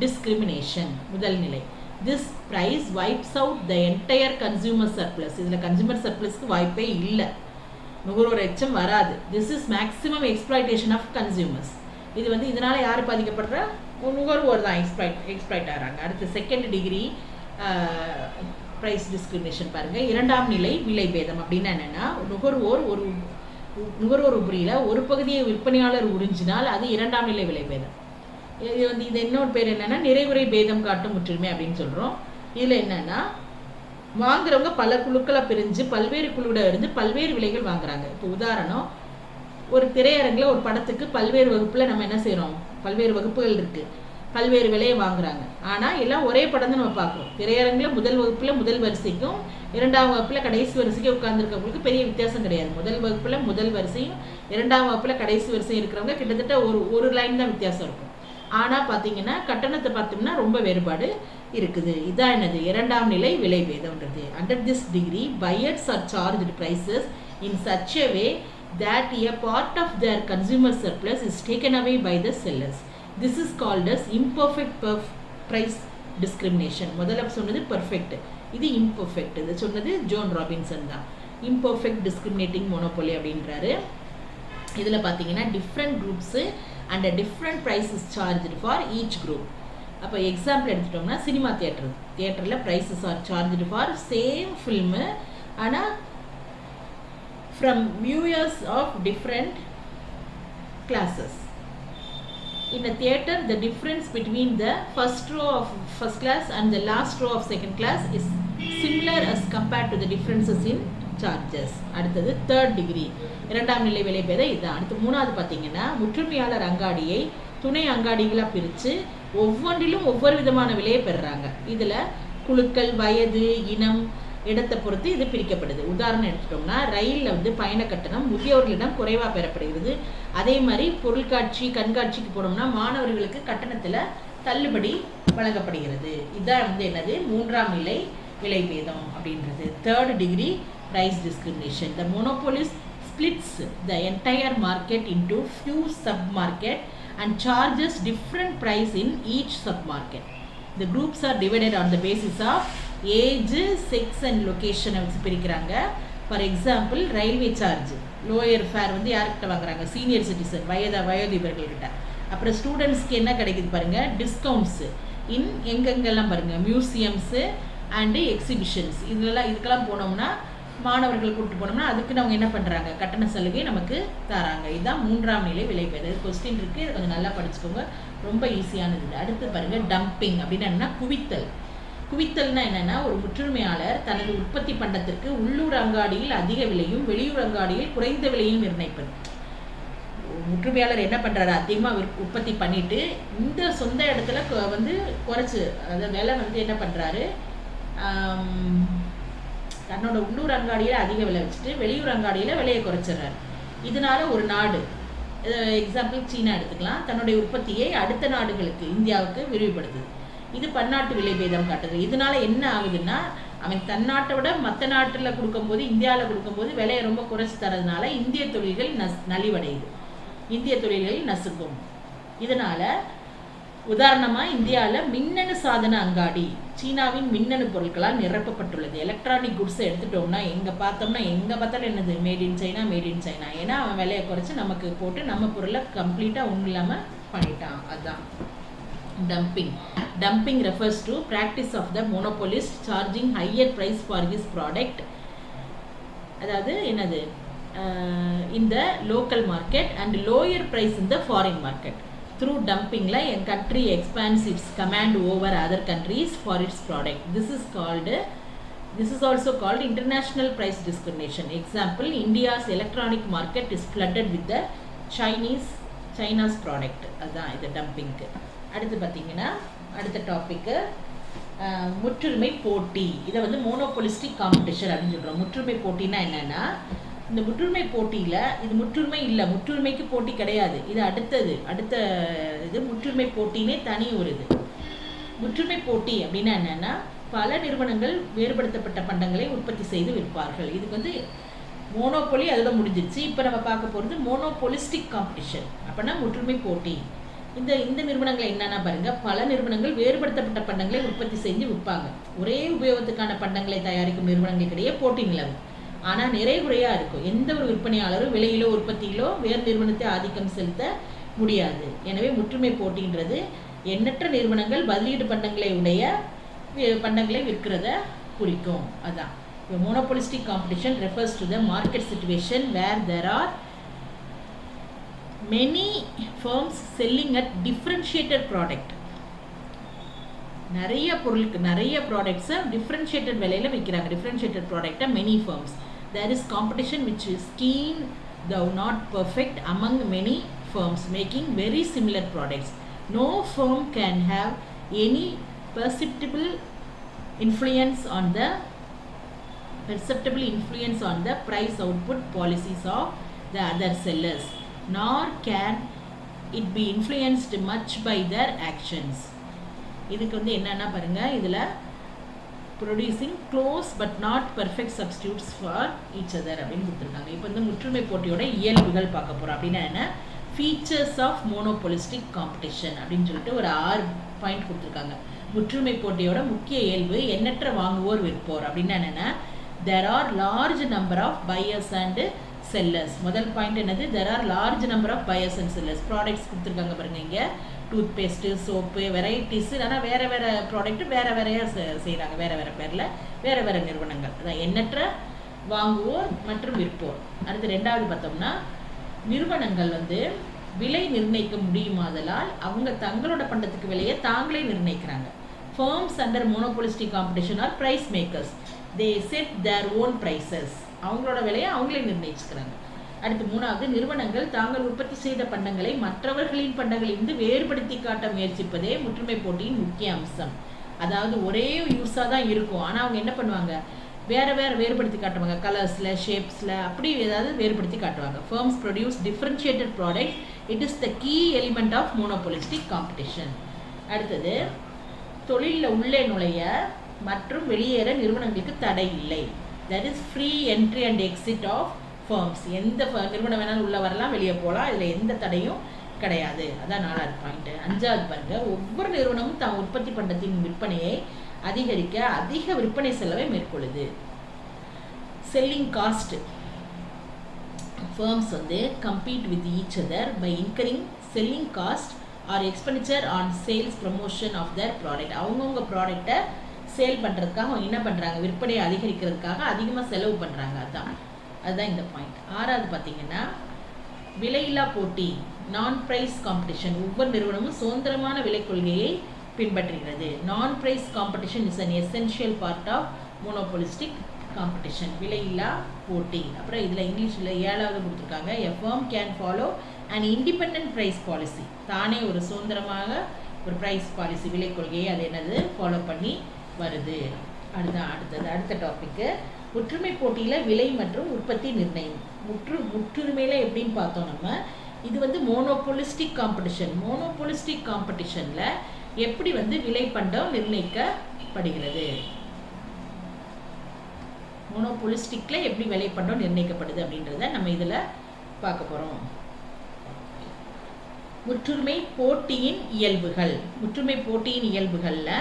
டிஸ்கிரிமினேஷன். முதல் நிலை. This price wipes out the entire consumer surplus. இதில் கன்சூமர் சர்ப்ளஸ்க்கு வாய்ப்பே இல்லை, நுகர்வோர் எச்சம் வராது. This is maximum exploitation of consumers. இது வந்து இதனால் யார் பாதிக்கப்படுற, நுகர்வோர் தான் எக்ஸ்ப்ளாய்ட் ஆகிறாங்க. அடுத்து செகண்ட் டிகிரி ப்ரைஸ் டிஸ்கிரிமினேஷன் பாருங்கள். இரண்டாம் நிலை விலை பேதம் அப்படின்னா என்னென்னா, நுகர்வோர் உபரியில் ஒரு பகுதியை விற்பனையாளர் உறிஞ்சினால் அது இரண்டாம் நிலை விலை பேதம். இது இன்னொரு பேர் என்னென்னா நிறைவுரை பேதம் காட்டும் முற்றுமை அப்படின்னு சொல்கிறோம். இதில் என்னென்னா, வாங்குறவங்க பல குழுக்களை பிரிஞ்சு பல்வேறு குழுவிட இருந்து பல்வேறு விலைகள் வாங்குறாங்க. இப்போ உதாரணம், ஒரு திரையரங்கில் ஒரு படத்துக்கு பல்வேறு வகுப்பில் நம்ம என்ன செய்கிறோம், பல்வேறு வகுப்புகள் இருக்குது, பல்வேறு விலையை வாங்குறாங்க. ஆனால் எல்லாம் ஒரே படம் தான் நம்ம பார்க்குறோம். திரையரங்கில் முதல் வகுப்பில் முதல் வரிசைக்கும் இரண்டாம் வகுப்பில் கடைசி வரிசைக்கும் உட்காந்துருக்கவங்களுக்கு பெரிய வித்தியாசம் கிடையாது. முதல் வகுப்பில் முதல் வரிசையும் இரண்டாம் வகுப்பில் கடைசி வரிசையும் இருக்கிறவங்க கிட்டத்தட்ட ஒரு லைன் தான் வித்தியாசம் இருக்கும். ஆனால் பார்த்தீங்கன்னா கட்டணத்தை பார்த்தோம்னா ரொம்ப வேறுபாடு இருக்குது. இதான் என்னது, இரண்டாம் நிலை விலை பேதம்ன்றது. Under this degree buyers are charged prices in such a way that a part of their consumer surplus is taken away by the sellers. This is called as imperfect price discrimination. முதல்ல சொன்னது perfect, இது imperfect. இது சொன்னது zone Robinson தான். imperfect discriminating monopoly அப்படின்றாரு. இதில் பார்த்தீங்கன்னா different groups and a different price is charged for each group. அப்போ எக்ஸாம்பிள் எடுத்துட்டோம்னா, சினிமா தியேட்டரில் prices are charged for same film, ஆனால் from viewers of different classes. In a theater, the difference between the first row of first class and the last row of second class is similar as compared to the differences in charges. அடுத்தது third degree இரண்டாம் நிலை விலை பேதம் இதுதான். அடுத்து மூணாவது பார்த்தீங்கன்னா, முற்றுமையாளர் அங்காடியை துணை அங்காடிகளாக பிரித்து ஒவ்வொன்றிலும் ஒவ்வொரு விதமான விலையை பெறுறாங்க. இதில் குழுக்கள், வயது, இனம், இடத்தை பொறுத்து இது பிரிக்கப்படுது. உதாரணம் எடுத்துட்டோம்னா, ரயிலில் வந்து பயண கட்டணம் முதியவர்களிடம் குறைவாக பெறப்படுகிறது. அதே மாதிரி பொருட்காட்சி, கண்காட்சிக்கு போனோம்னா மாணவர்களுக்கு கட்டணத்தில் தள்ளுபடி வழங்கப்படுகிறது. இதான் வந்து என்னது, மூன்றாம் நிலை விலை பேதம் அப்படின்றது. Third degree price discrimination. The monopolist splits the entire market into few sub-market and charges different price in each sub-market. The groups are divided on the basis of age, sex and location வச்சு பிரிக்கிறாங்க. For example, railway charge lower fare வந்து யார்கிட்ட வாங்குறாங்க, senior citizen, வயோதிபர்கள்கிட்ட. அப்புறம் ஸ்டூடெண்ட்ஸ்க்கு என்ன கிடைக்குது பாருங்கள், டிஸ்கவுண்ட்ஸு இன் எங்கெங்கெல்லாம் பாருங்கள், மியூசியம்ஸு அண்டு எக்ஸிபிஷன்ஸ். இதுக்கெல்லாம் போனோம்னா, மாணவர்கள் கூப்பிட்டு போனோம்னா அதுக்கு அவங்க என்ன பண்ணுறாங்க, கட்டண சலுகை நமக்கு தராங்க. இதுதான் மூன்றாம் நிலை விலை பேதம். கொஸ்டின் இருக்குது, இதை கொஞ்சம் நல்லா படிச்சுக்கோங்க, ரொம்ப ஈஸியானது. அடுத்து பாருங்கள், டம்பிங் அப்படின்னு என்னென்னா குவித்தல். குவித்தல்னா என்னென்னா, ஒரு முற்றுமையாளர் தனது உற்பத்தி பண்டத்திற்கு உள்ளூர் அங்காடியில் அதிக விலையும் வெளியூர் அங்காடியில் குறைந்த விலையும் நிர்ணயிப்பது. முற்றுமையாளர் என்ன பண்ணுறாரு, அதிகமாக உற்பத்தி பண்ணிட்டு இந்த சொந்த இடத்துல வந்து குறைச்சி, அந்த விலை வந்து என்ன பண்ணுறாரு, தன்னோட உள்ளூர் அங்காடியில் அதிக விலை வச்சுட்டு வெளியூர் அங்காடியில் விலையை குறைச்சிட்றாரு. இதனால ஒரு நாடு, எக்ஸாம்பிள் சீனா எடுத்துக்கலாம், தன்னுடைய உற்பத்தியை அடுத்த நாடுகளுக்கு, இந்தியாவுக்கு விரிவுபடுத்துது. இது பன்னாட்டு விலை பேதம் காட்டுது. இதனால என்ன ஆகுதுன்னா, அவன் தன்னாட்டை விட மற்ற நாட்டில் கொடுக்கும்போது, இந்தியாவில் கொடுக்கும்போது விலையை ரொம்ப குறைச்சி தரதுனால இந்திய தொழில்கள் நலிவடையுது, இந்திய தொழில்கள் நசுக்கும். இதனால உதாரணமாக இந்தியாவில் மின்னணு சாதன அங்காடி சீனாவின் மின்னணு பொருட்களால் நிரப்பப்பட்டுள்ளது. எலக்ட்ரானிக் குட்ஸை எடுத்துட்டோம்னா எங்கே பார்த்தாலும் என்னது, made in China, made in China. ஏன்னா அவன் விலையை குறைச்சி நமக்கு போட்டு நம்ம பொருளை கம்ப்ளீட்டாக ஒன்றும் இல்லாமல் பண்ணிட்டான். அதுதான் dumping. Dumping refers to practice of the monopolist charging higher price for his product. அதாவது என்னது, in the local market and lower price in the foreign market. Through dumping, a country expands its command over other countries for its product. This is also called international price discrimination. Example, India's electronic market is flooded with the China's product. அதுதான் இது dumping. அடுத்து பார்த்தீங்கன்னா, அடுத்த டாபிக்கு முற்றுரிமை போட்டி. இதை வந்து மோனோபொலிஸ்டிக் competition அப்படின்னு சொல்கிறோம். முற்றுரிமை போட்டின்னா என்னென்னா, இந்த முற்றுரிமை போட்டியில் இது முற்றுரிமை இல்லை, முற்றுரிமைக்கு போட்டி கிடையாது, இது அடுத்த இது முற்றுரிமை போட்டினே தனி ஒரு இது. முற்றுரிமை போட்டி அப்படின்னா என்னென்னா, பல நிறுவனங்கள் வேறுபடுத்தப்பட்ட பண்டங்களை உற்பத்தி செய்து விற்பார்கள். இதுக்கு வந்து மோனோபொலி அதோட முடிஞ்சிருச்சு. இப்போ நம்ம பார்க்க போகிறது மோனோபொலிஸ்டிக் காம்படிஷன். அப்படின்னா முற்றுரிமை போட்டி. இந்த நிறுவனங்கள் என்னென்னா பாருங்கள், பல நிறுவனங்கள் வேறுபடுத்தப்பட்ட பண்டங்களை உற்பத்தி செஞ்சு விற்பாங்க. ஒரே உபயோகத்துக்கான பண்டங்களை தயாரிக்கும் நிறுவனங்களுக்கிடையே போட்டி நிலவும். ஆனால் நிறைகுறையாக இருக்கும். எந்த ஒரு விற்பனையாளரும் விலையிலோ உற்பத்தியிலோ வேறு நிறுவனத்தை ஆதிக்கம் செலுத்த முடியாது. எனவே முற்றுரிமை போட்டின்றது எண்ணற்ற நிறுவனங்கள் பதிலீடு பண்டங்களை உடைய பண்டங்களை விற்கிறத குறிக்கும். அதான் monopolistic competition refers to the market situation where there are many firms selling at differentiated product. நிறைய பொருளுக்கு நிறைய ப்ராடக்ட்ஸை டிஃப்ரென்ஷியேட்டட் விலையில் விற்கிறாங்க. டிஃப்ரென்ஷியேட்டட் ப்ராடக்டை many firms. There is competition which is keen though not perfect among many firms making very similar products. No firm can have any perceptible influence on the price output policies of the other sellers, nor can it be influenced much by their actions. இதுக்கு வந்து என்னன்னா பாருங்க, இதில் producing close but not perfect substitutes for each other அப்படின்னு கொடுத்துருக்காங்க. இப்போ வந்து முற்றுரிமை போட்டியோட இயல்புகள் பார்க்க போகிறோம். அப்படின்னா என்ன, ஃபீச்சர்ஸ் ஆஃப் மோனோபொலிஸ்டிக் காம்படிஷன் அப்படின்னு சொல்லிட்டு ஒரு 6 பாயிண்ட் கொடுத்துருக்காங்க. முற்றுரிமை போட்டியோட முக்கிய இயல்பு எண்ணற்ற வாங்குவோர் விற்போர். அப்படின்னா என்னென்னா, there are large number of buyers and sellers. முதல் பாயிண்ட் என்னது, there are large number of buyers and sellers. Products கொடுத்துருக்காங்க பாருங்க, இங்கே டூத் பேஸ்ட்டு, சோப்பு, வெரைட்டிஸு. ஆனால் வேறு வேறு ப்ராடக்ட்டு வேறு வேறையாக செய்கிறாங்க, வேறு வேறு பேரில் வேறு வேறு நிறுவனங்கள். அதான் எண்ணற்ற வாங்குவோர் மற்றும் விற்போர். அடுத்து 2வது பார்த்தோம்னா, நிறுவனங்கள் வந்து விலை நிர்ணயிக்க முடியுமாதலால் அவங்க தங்களோட பண்டத்துக்கு விலையை தாங்களே நிர்ணயிக்கிறாங்க. firms under monopolistic competition are price makers. They set their own prices. அவங்களோட விலையை அவங்களே நிர்ணயிச்சுக்கிறாங்க. அடுத்து 3வது, நிறுவனங்கள் தாங்கள் உற்பத்தி செய்த பண்டங்களை மற்றவர்களின் பண்டங்களிலிருந்து வேறுபடுத்தி காட்ட முயற்சிப்பதே முற்றுரிமை போட்டியின் முக்கிய அம்சம். அதாவது ஒரே யூஸாக தான் இருக்கும், ஆனால் அவங்க என்ன பண்ணுவாங்க, வேறுபடுத்தி காட்டுவாங்க. கலர்ஸில், ஷேப்ஸில், அப்படி ஏதாவது வேறுபடுத்தி காட்டுவாங்க. firms produce differentiated products. It is the key element of monopolistic competition. அடுத்தது, தொழிலில் உள்ளே நுழைய மற்றும் வெளியேற நிறுவனங்களுக்கு தடை இல்லை. that is free entry and exit of firms. எந்த நிறுவனம் வேணாலும் உள்ளே வரலாம், வெளியே போகலாம், இதில் எந்த தடையும் கிடையாது. அதான் 4வது பாயிண்ட். 5வது பாருங்க, ஒவ்வொரு நிறுவனமும் தான் உற்பத்தி பண்டத்தின் விற்பனையை அதிகரிக்க அதிக விற்பனை செலவை மேற்கொள்ளுது. Selling cost. firms வந்து compete with each other by incurring selling cost or expenditure on sales promotion of their product. அவங்கவுங்க ப்ராடக்டை சேல் பண்ணுறதுக்காக அவங்க என்ன பண்ணுறாங்க, விற்பனையை அதிகரிக்கிறதுக்காக அதிகமாக செலவு பண்ணுறாங்க. அதுதான் இந்த பாயிண்ட். 6வது பார்த்தீங்கன்னா, விலையில்லா போட்டி, நான் ப்ரைஸ் காம்படிஷன். ஒவ்வொரு நிறுவனமும் சுதந்திரமான விலை கொள்கையை பின்பற்றுகிறது. Non price competition is an essential part of monopolistic competition. விலையில்லா போட்டி. அப்புறம் இதில் இங்கிலீஷில் 7வது கொடுத்துருக்காங்க, a firm can follow an independent price policy. தானே ஒரு சுதந்திரமாக ஒரு ப்ரைஸ் பாலிசி, விலை கொள்கையை அது என்னது ஃபாலோ பண்ணி வருது. அடுத்த டாப்பிக்கு, முற்றுரிமை போட்டியில் விலை மற்றும் உற்பத்தி நிர்ணயம். முற்றுரிமையில் எப்படின்னு பார்த்தோம் நம்ம, இது வந்து மோனோபொலிஸ்டிக் காம்படிஷன். மோனோபொலிஸ்டிக் காம்படிஷனில் எப்படி வந்து விலை பண்டம் நிர்ணயிக்கப்படுகிறது, மோனோபொலிஸ்டிக்கில் எப்படி விலை பண்டம் நிர்ணயிக்கப்படுது அப்படின்றத நம்ம இதில் பார்க்க போகிறோம். முற்றுரிமை போட்டியின் இயல்புகள். முற்றுரிமை போட்டியின் இயல்புகளில்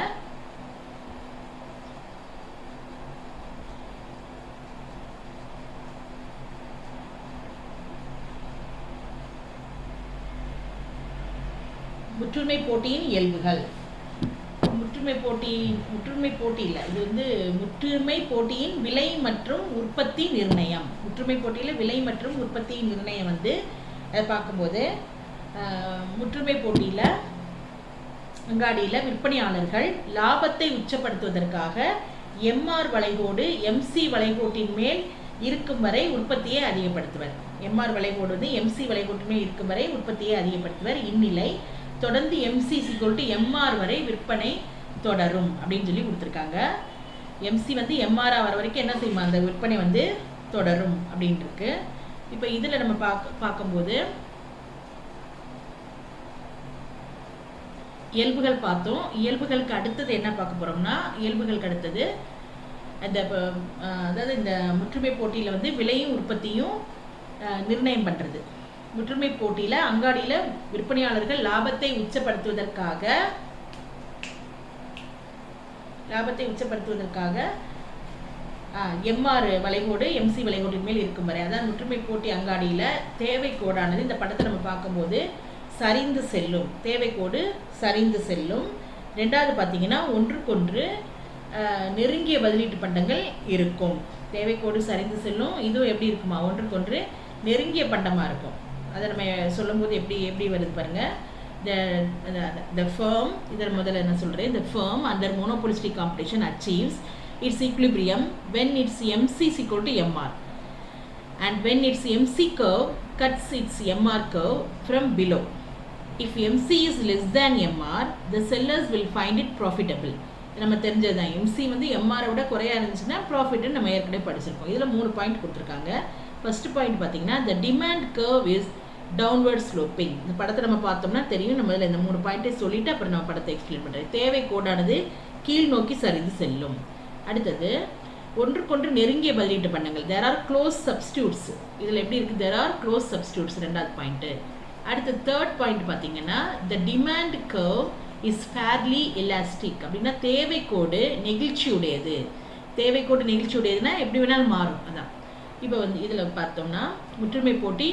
முற்றுரிமை போட்டியின் இயல்புகள். முற்றுரிமை போட்டி இல்லை, இது வந்து முற்றுரிமை போட்டியின் விலை மற்றும் உற்பத்தி நிர்ணயம். முற்றுரிமை போட்டியில் விலை மற்றும் உற்பத்தி நிர்ணயம் வந்து அதை பார்க்கும்போது, முற்றுரிமை போட்டியில் அங்காடியில் விற்பனையாளர்கள் லாபத்தை உச்சப்படுத்துவதற்காக எம்ஆர் வளைகோடு எம்சி வளைகோட்டின் மேல் இருக்கும் வரை உற்பத்தியை அதிகப்படுத்துவர். எம்ஆர் வளைகோடு வந்து எம்சி வளைகோட்டின் மேல் இருக்கும் வரை உற்பத்தியை அதிகப்படுத்துவர். இந்நிலை தொடர்ந்து MC = MR வரை விற்பனை தொடரும் அப்படின்னு சொல்லி கொடுத்துருக்காங்க. எம்சி வந்து எம்ஆரா வர வரைக்கும் என்ன செய்யுமா, அந்த விற்பனை வந்து தொடரும் அப்படின்னு இருக்கு. இப்போ இதில் நம்ம பார்க்கும்போது இயல்புகள் பார்த்தோம். இயல்புகளுக்கு அடுத்தது என்ன பார்க்க போகிறோம்னா, இயல்புகளுக்கு அடுத்தது அந்த அதாவது இந்த முற்றுமை போட்டியில் வந்து விலையும் உற்பத்தியும் நிர்ணயம் பண்ணுறது. முற்றுமை போட்டியில் அங்காடியில் விற்பனையாளர்கள் லாபத்தை உச்சப்படுத்துவதற்காக எம்ஆர் வளைகோடு எம்சி வளைகோடு மேல் இருக்கும் வரை, அதாவது முற்றுமை போட்டி அங்காடியில் தேவை கோடானது இந்த படத்தை நம்ம பார்க்கும்போது சரிந்து செல்லும். தேவை கோடு சரிந்து செல்லும். ரெண்டாவது பார்த்தீங்கன்னா ஒன்றுக்கொன்று நெருங்கிய பதிலீட்டு பண்டங்கள் இருக்கும். தேவைக்கோடு சரிந்து செல்லும். இதுவும் எப்படி இருக்குமா, ஒன்றுக்கொன்று நெருங்கிய பண்டமாக இருக்கும். அதை நம்ம சொல்லும்போது எப்படி வருது பாருங்கள். the firm, இதில் முதல்ல என்ன சொல்கிறேன், the firm under monopolistic competition achieves its equilibrium when its MC is equal to MR and when its MC curve cuts its MR curve from below. If MC is less than MR, the sellers will find it profitable. நம்ம தெரிஞ்சது தான். MC வந்து எம்ஆரை விட குறையா இருந்துச்சுன்னா ப்ராஃபிட்னு நம்ம ஏற்கனவே படிச்சிருக்கோம். இதில் 3 பாயிண்ட் கொடுத்துருக்காங்க. ஃபர்ஸ்ட் பாயிண்ட் பார்த்தீங்கன்னா the demand curve is downward sloping. இந்த படத்தை நம்ம பார்த்தோம்னா தெரியும். நம்ம இதில் இந்த 3 பாயிண்ட்டை சொல்லிவிட்டு அப்புறம் நம்ம படத்தை எக்ஸ்பிளைன் பண்ணுறேன். தேவை கோடானது கீழ் நோக்கி சரிந்து செல்லும். அடுத்தது ஒன்றுக்கொன்று நெருங்கிய பதிலீட்டு பண்டங்கள், there are close substitutes. இதில் எப்படி இருக்குது, there are close substitutes, ரெண்டாவது பாயிண்ட்டு. அடுத்த தேர்ட் பாயிண்ட் பார்த்தீங்கன்னா the demand curve is fairly elastic. அப்படின்னா தேவைக்கோடு நெகிழ்ச்சியுடையது. தேவைக்கோடு நெகிழ்ச்சியுடையதுன்னா எப்படி வேணாலும் மாறும். அதான் இப்போ வந்து இதில் பார்த்தோம்னா முற்றுமை போட்டி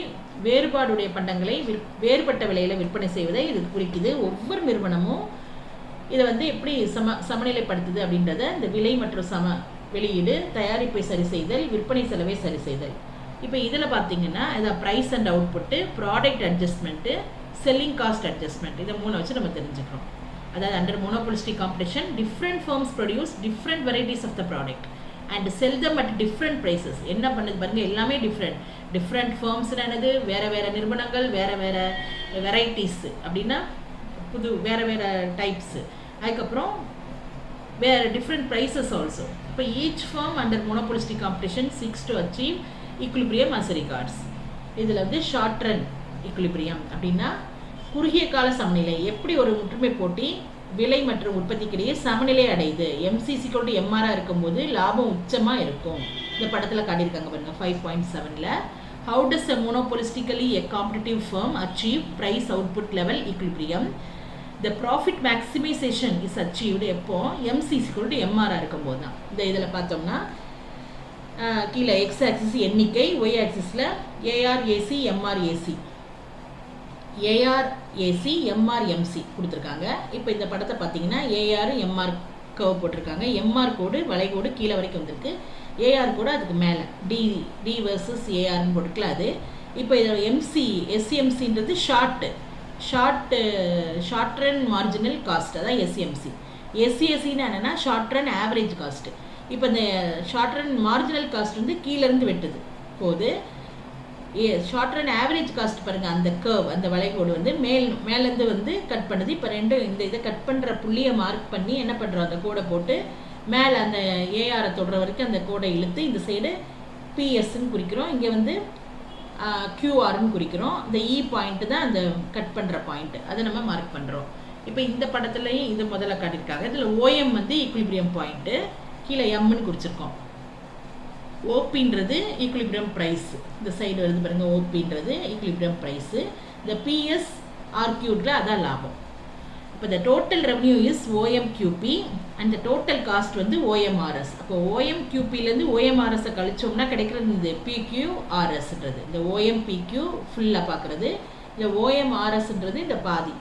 வேறுபாடுடைய பண்டங்களை வேறுபட்ட விலையில் விற்பனை செய்வதை இது குறிக்குது. ஒவ்வொரு நிறுவனமும் இதை வந்து எப்படி சமநிலைப்படுத்துது அப்படின்றத இந்த விலை மற்றும் வெளியீடு, தயாரிப்பை சரி செய்தல், விற்பனை செலவை சரி செய்தல். இப்போ இதில் பார்த்தீங்கன்னா இதை price and output, product adjustment, selling cost adjustment, இதை 3 வச்சு நம்ம தெரிஞ்சுக்கிறோம். அதாவது under monopolistic competition different firms produce different varieties of the product and sell them at different prices. என்ன பண்ணுது பாருங்க, எல்லாமே டிஃப்ரெண்ட் firms என்னது, வேற நிறுவனங்கள், வேற வெரைட்டிஸ், அப்படின்னா வேற டைப்ஸ், அதுக்கப்புறம் வேற டிஃப்ரெண்ட் ப்ரைஸஸ் ஆல்சோ. இப்போ each firm under monopolistic competition seeks to achieve equilibrium as regards. இதில் வந்து ஷார்ட் ரன் equilibrium அப்படின்னா குறுகிய கால சமநிலை. எப்படி ஒரு முற்றுமை போட்டி விலை மற்றும் உற்பத்திக்கிடையே சமநிலை அடையுது, எம்சிசி கொண்டு எம்ஆராக இருக்கும்போது லாபம் உச்சமாக இருக்கும். இந்த படத்தில் காட்டியிருக்காங்க பாருங்க 5.7ல். How does a monopolistically a competitive firm achieve price output level equilibrium? The profit maximization is achieved எப்போ எம்சிசி கொண்டு எம்ஆராக இருக்கும்போது தான். இந்த இதில் பார்த்தோம்னா கீழே எக்ஸ் ஆக்சிஸ் எண்ணிக்கை, ஒய் ஆக்சிஸில் ஏஆர்ஏசி எம்ஆர்ஏசி, ஏஆர்ஏசி எம்ஆர்எம்சி கொடுத்துருக்காங்க. இப்போ இந்த படத்தை பார்த்தீங்கன்னா ஏஆர் எம்ஆர் கர்வ் போட்டிருக்காங்க. எம்ஆர் கோடு வளைகோடு கீழே வரைக்கும் வந்திருக்கு. ஏஆர் கூட அதுக்கு மேலே டி வர்சஸ் ஏஆர்னு போட்டுருக்கல அது. இப்போ இதில் எம்சி எஸ்எம்சின்றது ஷார்ட் ரன் மார்ஜினல் காஸ்ட், அதான் எஸ்எம்சி. எஸ்சிஎஸ்சின்னு என்னென்னா ஷார்ட் ரன் ஆவரேஜ் காஸ்ட்டு. இப்போ இந்த ஷார்ட் ரன் மார்ஜினல் காஸ்ட் வந்து கீழேருந்து வெட்டுது போது ஷார்ட் ரன் ஆவரேஜ் காஸ்ட் பாருங்கள், அந்த கர்வ், அந்த வளைகோடு வந்து மேலேருந்து வந்து கட் பண்ணுது. இப்போ இந்த இதை கட் பண்ணுற புள்ளியை மார்க் பண்ணி என்ன பண்ணுறோம், அந்த கோடை போட்டு மேலே அந்த ஏஆரை தொடுற வரைக்கும் அந்த கோடை இழுத்து இந்த சைடு பிஎஸ்ன்னு குறிக்கிறோம், இங்கே வந்து கியூஆர்னு குறிக்கிறோம். இந்த இ பாயிண்ட்டு தான் அந்த கட் பண்ணுற பாயிண்ட்டு, அதை நம்ம மார்க் பண்ணுறோம். இப்போ இந்த படத்துலையும் இது முதல்ல காட்டியிருக்காங்க. இதில் ஓஎம் வந்து ஈக்குலிபிரியம் பாயிண்ட்டு, கீழே எம்னு குறிச்சிருக்கோம். ஓபின்றது ஈக்குலிபிரியம் ப்ரைஸ், இந்த சைடு வருது பாருங்கள், ஓபின்றது ஈக்குலிபிரியம் ப்ரைஸு. இந்த பிஎஸ் ஆர்கியூட்டில் அதான் லாபம். இப்போ இந்த total revenue is OMQP and the total cost வந்து ஓஎம்ஆர்எஸ். அப்போ ஓஎம்கியூபிலேருந்து ஓஎம்ஆர்எஸை கழிச்சோம்னா கிடைக்கிறது இந்த பிக்யூஆர்எஸ்ன்றது. இந்த ஓஎம்பிக்யூ ஃபுல்லாக பார்க்குறது, இந்த ஓஎம்ஆர்எஸ்ன்றது இந்த பாதி,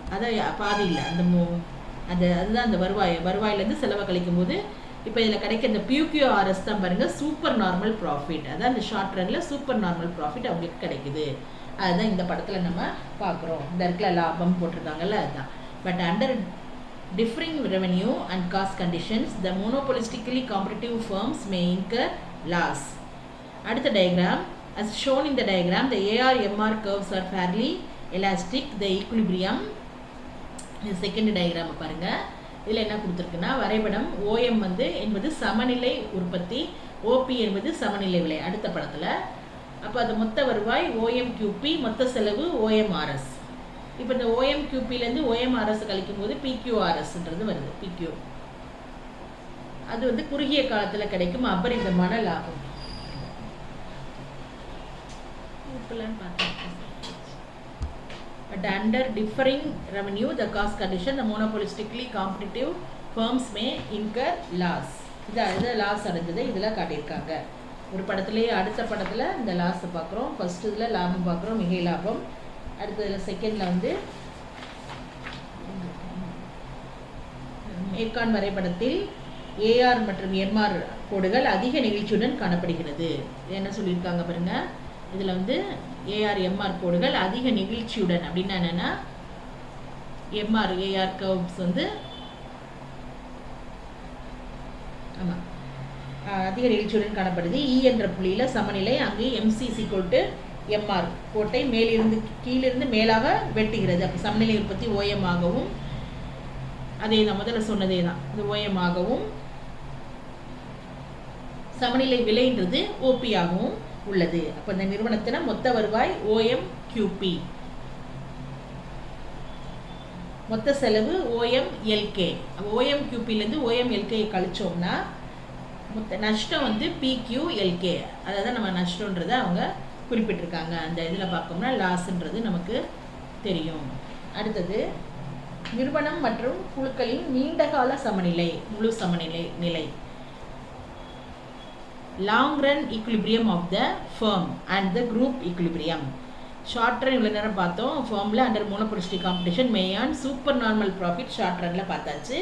பாதி இல்லை அதுதான் அந்த வருவாயிலேருந்து செலவை கழிக்கும் போது இப்போ இதில் கிடைக்க இந்த பியூக்யூஆர்எஸ் தான் பாருங்கள் சூப்பர் நார்மல் ப்ராஃபிட். அதான் இந்த short Ranil super normal profit அவங்களுக்கு கிடைக்குது. அதுதான் இந்த படத்தில் நம்ம பார்க்குறோம். இந்த இடத்துல லாபம் போட்டிருக்காங்கல்ல, அதுதான். But under differing revenue and cost conditions, the monopolistically competitive firms may incur loss. அடுத்த diagram, as shown in the diagram, the AR-MR curves are fairly elastic. The equilibrium, the second diagram பாருங்க, இதில் என்ன கொடுத்துருக்குன்னா வரைபடம் OEM வந்து என்பது சமநிலை உற்பத்தி, OP என்பது சமநிலை விலை அடுத்த படத்தில். அப்போ அது மொத்த வருவாய் ஓஎம்கியூபி, மொத்த செலவு ஓஎம்ஆர்எஸ். இப்போ இந்த ஓஎம்கியூபிலேருந்து ஓஎம்ஆர்எஸ் கழிக்கும் போது பிக்யூஆர்எஸ்ன்றது வருது. பிக்யூ அது வந்து குறுகிய காலத்தில் கிடைக்கும் அபரிதமான லாபம். But under differing revenue, the cost condition, the monopolistically competitive firms may incur loss. இது லாஸ் அடைஞ்சது இதில் காட்டியிருக்காங்க. ஒரு படத்துலேயே அடுத்த படத்தில் இந்த லாஸை பார்க்குறோம். ஃபர்ஸ்ட் இதில் லாபம் பார்க்குறோம், மிகை லாபம். அடுத்ததில் செகண்டில் வந்து ஏகான் வரைபடத்தில் ஏஆர் மற்றும் எம்ஆர் கோடுகள் அதிக நெகிழ்ச்சியுடன் காணப்படுகிறது. என்ன சொல்லியிருக்காங்க பாருங்க. இதில் வந்து ஏஆர் எம்ஆர் கோடுகள் அதிக நெகிழ்ச்சியுடன் அப்படின்னா என்னென்னா எம்ஆர் ஏஆர் கர்வ்ஸ் வந்து ஆமாம் அதிக நெகிழ்ச்சியுடன் காணப்படுது. இ என்ற புள்ளியில் சமநிலை, அங்கு எம்சி = எம்ஆர் கோட்டை மேலிருந்து கீழிருந்து மேலாக வெட்டுகிறது. அப்போ சமநிலை உற்பத்தி ஓஎம் ஆகவும், அதே தான் முதல்ல சொன்னதே தான், இது ஓஎம் ஆகவும், சமநிலை விலைன்றது ஓபி ஆகவும் உள்ளது. அப்போ இந்த நிறுவனத்தின் மொத்த வருவாய் ஓஎம்கியூபி, மொத்த செலவு ஓஎம்எல்கே. அப்போ ஓஎம்கியூபிலேருந்து ஓஎம்எல்கே கழிச்சோம்னா மொத்த நஷ்டம் வந்து பிக்யூஎல்கே. அதாவது நம்ம நஷ்டன்றதை அவங்க குறிப்பிட்டிருக்காங்க. அந்த இதில் பார்க்கோம்னா லாஸ்ன்றது நமக்கு தெரியும். அடுத்தது நிறுவனம் மற்றும் குழுக்களின் நீண்டகால சமநிலை, முழு சமநிலை நிலை. Long run equilibrium of the firm and the group equilibrium. Short run இவ்வளோ நேரம் பார்த்தோம். ஃபர்மில் அண்டர் மோனோபோலிஸ்டிக் காம்படிஷன் மேயான் சூப்பர் நார்மல் ப்ராஃபிட் ஷார்ட் ரனில் பார்த்தாச்சு.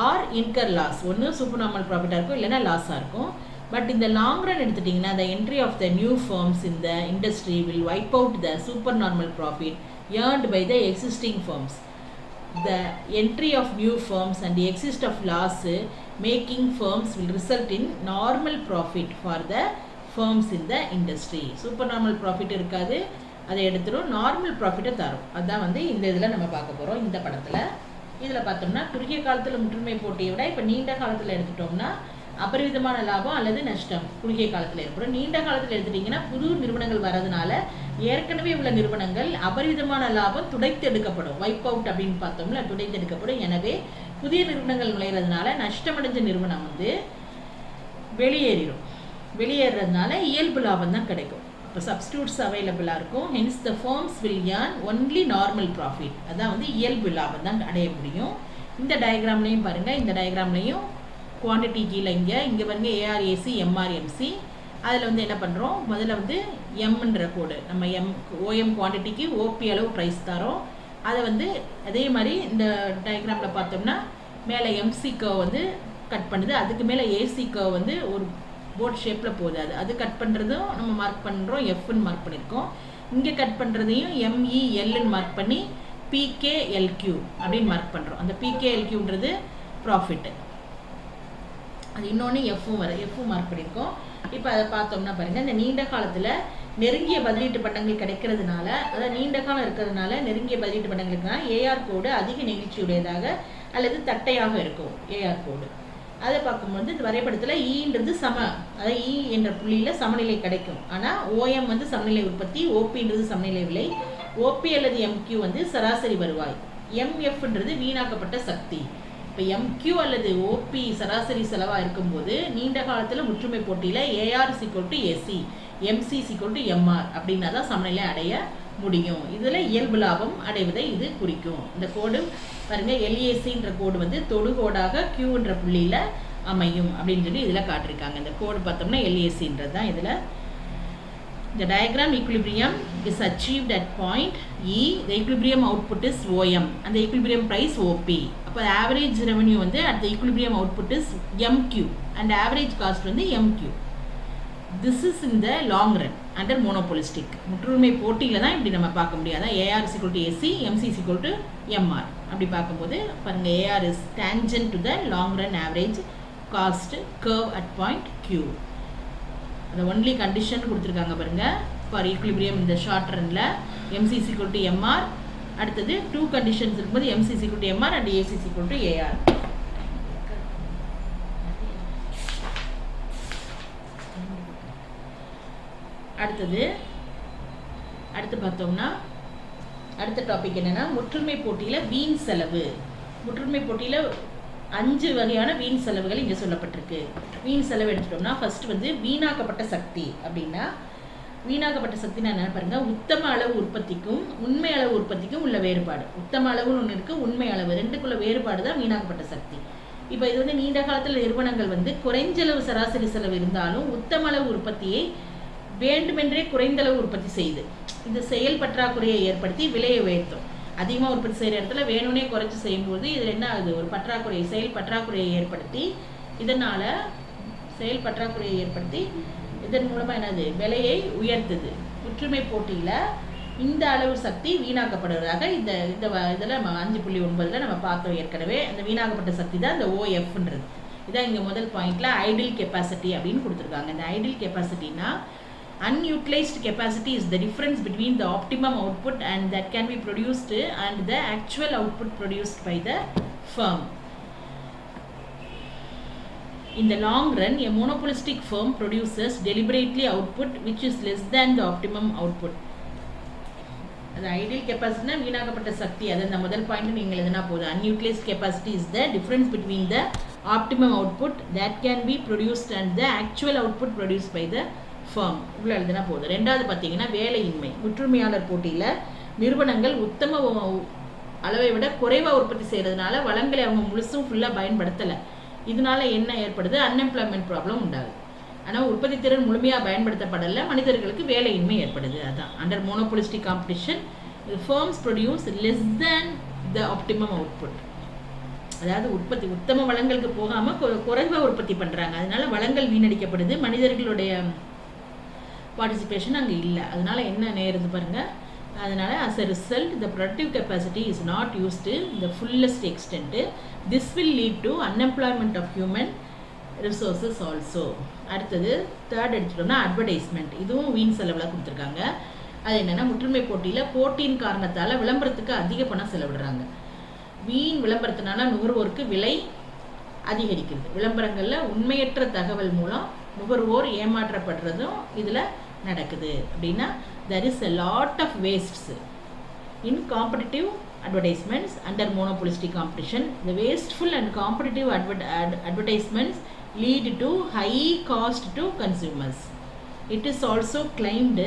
ஆர் இன்கர் லாஸ், ஒன்று சூப்பர் நார்மல் ப்ராஃபிட்டாக இருக்கும், இல்லைனா லாஸாக இருக்கும். பட் இந்த லாங் ரன் எடுத்துட்டிங்கன்னா the entry of the new firms in the industry will wipe out the supernormal profit earned by the existing firms. The entry of new firms and the exist of loss making firms will result in normal profit for the firms in the industry. Supernormal profit இருக்காது, அதை எடுத்துரும், normal ப்ராஃபிட்டை தரும். அதுதான் வந்து இந்த இதில் நம்ம பார்க்க போகிறோம். இந்த படத்தில் இதில் பார்த்தோம்னா குறுகிய காலத்தில் முற்றுமை போட்டியை விட இப்போ நீண்ட காலத்தில் எடுத்துட்டோம்னா அபரிவிதமான லாபம் அல்லது நஷ்டம் குறுகிய காலத்தில் ஏற்படும். நீண்ட காலத்தில் எடுத்துட்டிங்கன்னா புது நிறுவனங்கள் வரதுனால ஏற்கனவே உள்ள நிறுவனங்கள் அபரிவிதமான லாபம் துடைத்து எடுக்கப்படும். வைப் அவுட் அப்படின்னு பார்த்தோம்னா துடைத்து எடுக்கப்படும். எனவே புதிய நிறுவனங்கள் நுழைகிறதுனால நஷ்டமடைஞ்ச நிறுவனம் வந்து வெளியேறதுனால இயல்பு லாபம் தான் கிடைக்கும். இப்போ சப்ஸ்டியூட்ஸ் அவைலபிளாக இருக்கும். Hence the firms will earn only normal profit. அதான் வந்து இயல்பு லாபம் தான் அடைய முடியும். இந்த டயக்ராம்லையும் பாருங்கள். இந்த டயக்ராம்லையும் குவான்டிட்டி கீழே இங்கே பாருங்க ஏஆர்ஏசி எம்ஆர்எம்சி. அதில் வந்து என்ன பண்ணுறோம், முதல்ல வந்து எம்ன்ற கோடு நம்ம ஓஎம் குவான்டிட்டிக்கு ஓபி அளவு ப்ரைஸ் தரோம். அதை வந்து அதே மாதிரி இந்த டயக்ராமில் பார்த்தோம்னா மேலே எம்சி கர்வ் வந்து கட் பண்ணுது, அதுக்கு மேலே ஏசி கர்வ் வந்து ஒரு போர்ட் ஷேப்பில் போகுது. அது கட் பண்ணுறதும் நம்ம மார்க் பண்ணுறோம், எஃப்னு மார்க் பண்ணியிருக்கோம். இங்கே கட் பண்ணுறதையும் எம்இஎல்னு மார்க் பண்ணி பிகேஎல்கியூ அப்படின்னு மார்க் பண்ணுறோம். அந்த பிகேஎல்கியூன்றது ப்ராஃபிட்டு. அது இன்னொன்று எஃப்பும் மார்க் பண்ணியிருக்கோம். இப்போ அதை பார்த்தோம்னா பாருங்கள், இந்த நீண்ட காலத்தில் நெருங்கிய பதிலீட்டு பண்டங்கள் கிடைக்கிறதுனால, அதாவது நீண்ட காலம் இருக்கிறதுனால நெருங்கிய பதிலீட்டு பண்டங்களுக்குனா ஏஆர் கோடு அதிக நெகிழ்ச்சியுடையதாக அல்லது தட்டையாக இருக்கும். ஏஆர் கோடு அதை பார்க்கும்போது இந்த வரைபடத்தில் ஈன்றது அதாவது இ என்ற புள்ளியில் சமநிலை கிடைக்கும். ஆனால் ஓஎம் வந்து சமநிலை உற்பத்தி, ஓபின்றது சமநிலை விலை, ஓபி அல்லது எம்கியூ வந்து சராசரி வருவாய், எம்எஃப்ன்றது வீணாக்கப்பட்ட சக்தி. இப்போ எம்கியூ அல்லது ஓபி சராசரி செலவாக இருக்கும்போது நீண்ட காலத்தில் முற்றுமை போட்டியில் ஏஆர் =ஏசி, எம்சி =எம்ஆர் அப்படின்னா தான் சமநிலை அடைய முடியும். இதில் இயல்பு லாபம் அடைவதை இது குறிக்கும். இந்த கோடு பாருங்கள், எல்ஏசின்ற கோடு வந்து தொடுகோடாக கியூன்ற புள்ளியில் அமையும் அப்படின்னு சொல்லி இதில் காட்டிருக்காங்க. இந்த கோடு பார்த்தோம்னா எல்ஏசின்றது தான். இதில் the diagram equilibrium is achieved at point E, the equilibrium output is OM and the equilibrium price OP. அப்போ average revenue வந்து at the equilibrium output is MQ and average cost வந்து MQ. This is in the long run under monopolistic. முற்றுரிமை போட்டியில் தான் இப்படி நம்ம பார்க்க முடியாது. AR =AC, MC =MR அப்படி பார்க்கும்போது பாருங்கள், AR is tangent to the long run average cost curve at point Q. அந்த ஒன்லி கண்டிஷன் கொடுத்துருக்காங்க பாருங்கள். ஃபார் ஈக்குலிபிரியம் இந்த ஷார்ட் ரனில் எம்சி =MR. அடுத்தது 2 கண்டிஷன்ஸ் இருக்கும்போது MC =MR and AC =AR. அடுத்து பார்த்தோம்னா அடுத்த டாபிக் என்னன்னா முற்றுரிமை போட்டியில் வீண் செலவு. முற்றுரிமை போட்டியில் 5 வகையான வீண் செலவுகள் இங்கே சொல்லப்பட்டிருக்கு. வீண் செலவு எடுத்துட்டோம்னா ஃபர்ஸ்ட் வீணாக்கப்பட்ட சக்தி. அப்படின்னா வீணாக்கப்பட்ட சக்தினா என்ன பாருங்க, உத்தம அளவு உற்பத்திக்கும் உண்மை அளவு உற்பத்திக்கும் உள்ள வேறுபாடு. உத்தம அளவுன்னு ஒன்று இருக்கு, உண்மை அளவு, ரெண்டுக்குள்ள வேறுபாடு தான் வீணாக்கப்பட்ட சக்தி. இப்போ இது நீண்ட காலத்தில் நிறுவனங்கள் குறைஞ்சளவு சராசரி செலவு இருந்தாலும் உத்தம அளவு உற்பத்தியை வேண்டுமென்றே குறைந்தளவு உற்பத்தி செய்யுது. இந்த செயல் பற்றாக்குறையை ஏற்படுத்தி விலையை உயர்த்தும். அதிகமாக உற்பத்தி செய்கிற இடத்துல வேணும்னே குறைச்சி செய்யும்போது இதில் என்ன ஆகுது, ஒரு செயல் பற்றாக்குறையை ஏற்படுத்தி இதன் மூலமாக என்னது, விலையை உயர்த்துது. முற்றுரிமை போட்டியில் இந்த அளவு சக்தி வீணாக்கப்படுவதாக இந்த இதில் 5.9 நம்ம பார்த்தோம் ஏற்கனவே. அந்த வீணாக்கப்பட்ட சக்தி தான் இந்த OFன்றது. இதான் இங்கே முதல் பாயிண்ட்ல ஐடில் கெப்பாசிட்டி அப்படின்னு கொடுத்துருக்காங்க. இந்த idle கெப்பாசிட்டினா unutilized capacity is the difference between the optimum output and that can be produced and the actual output produced by the firm. In the long run, a monopolistic firm produces deliberately output which is less than the optimum output. அது ideal கெப்பாசிட்டினா வீணாக்கப்பட்ட சக்தி. அது அந்த முதல் point நீங்கள் எழுதினா போதும். unutilized capacity is the difference between the optimum output that can be produced and the actual output produced by the firm. இவ்வளோ எழுதினா போதும். ரெண்டாவது பார்த்தீங்கன்னா வேலையின்மை. முற்றுரிமையாளர் போட்டியில் நிறுவனங்கள் உத்தம அளவை விட குறைவாக உற்பத்தி செய்கிறதுனால வளங்களை அவங்க முழுசும் ஃபுல்லாக பயன்படுத்தலை. இதனால என்ன ஏற்படுது, அன்எம்ப்ளாய்மெண்ட் ப்ராப்ளம் உண்டாகுது. ஆனால் உற்பத்தி திறன் முழுமையாக பயன்படுத்தப்படலை, மனிதர்களுக்கு வேலையின்மை ஏற்படுது. அதுதான் under monopolistic competition firms produce less than the optimum output. அதாவது உத்தம வளங்களுக்கு போகாமல் குறைவாக உற்பத்தி பண்ணுறாங்க. அதனால வளங்கள் வீணடிக்கப்படுது, மனிதர்களுடைய பார்ட்டிசிபேஷன் அங்கே இல்லை. அதனால என்ன நேருது பாருங்கள். அதனால் as a result the productive capacity is not used to the fullest extent. This will lead to unemployment of human resources also. அடுத்தது தேர்ட் எடுத்துட்டோம்னா அட்வர்டைஸ்மெண்ட். இதுவும் வீண் செலவில் கொடுத்துருக்காங்க. அது என்னென்னா முற்றுரிமை போட்டியின் காரணத்தால் விளம்பரத்துக்கு அதிக பணம் செலவிடுறாங்க. வீண் விளம்பரத்தினால நுகர்வோருக்கு விலை அதிகரிக்கிறது. விளம்பரங்களில் உண்மையற்ற தகவல் மூலம் நுகர்வோர் ஏமாற்றப்படுறதும் இதில் நடக்குது. அப்படின்னா there is a lot of wastes in competitive advertisements under monopolistic competition. The wasteful and competitive advertisements lead to high cost to consumers. It is also claimed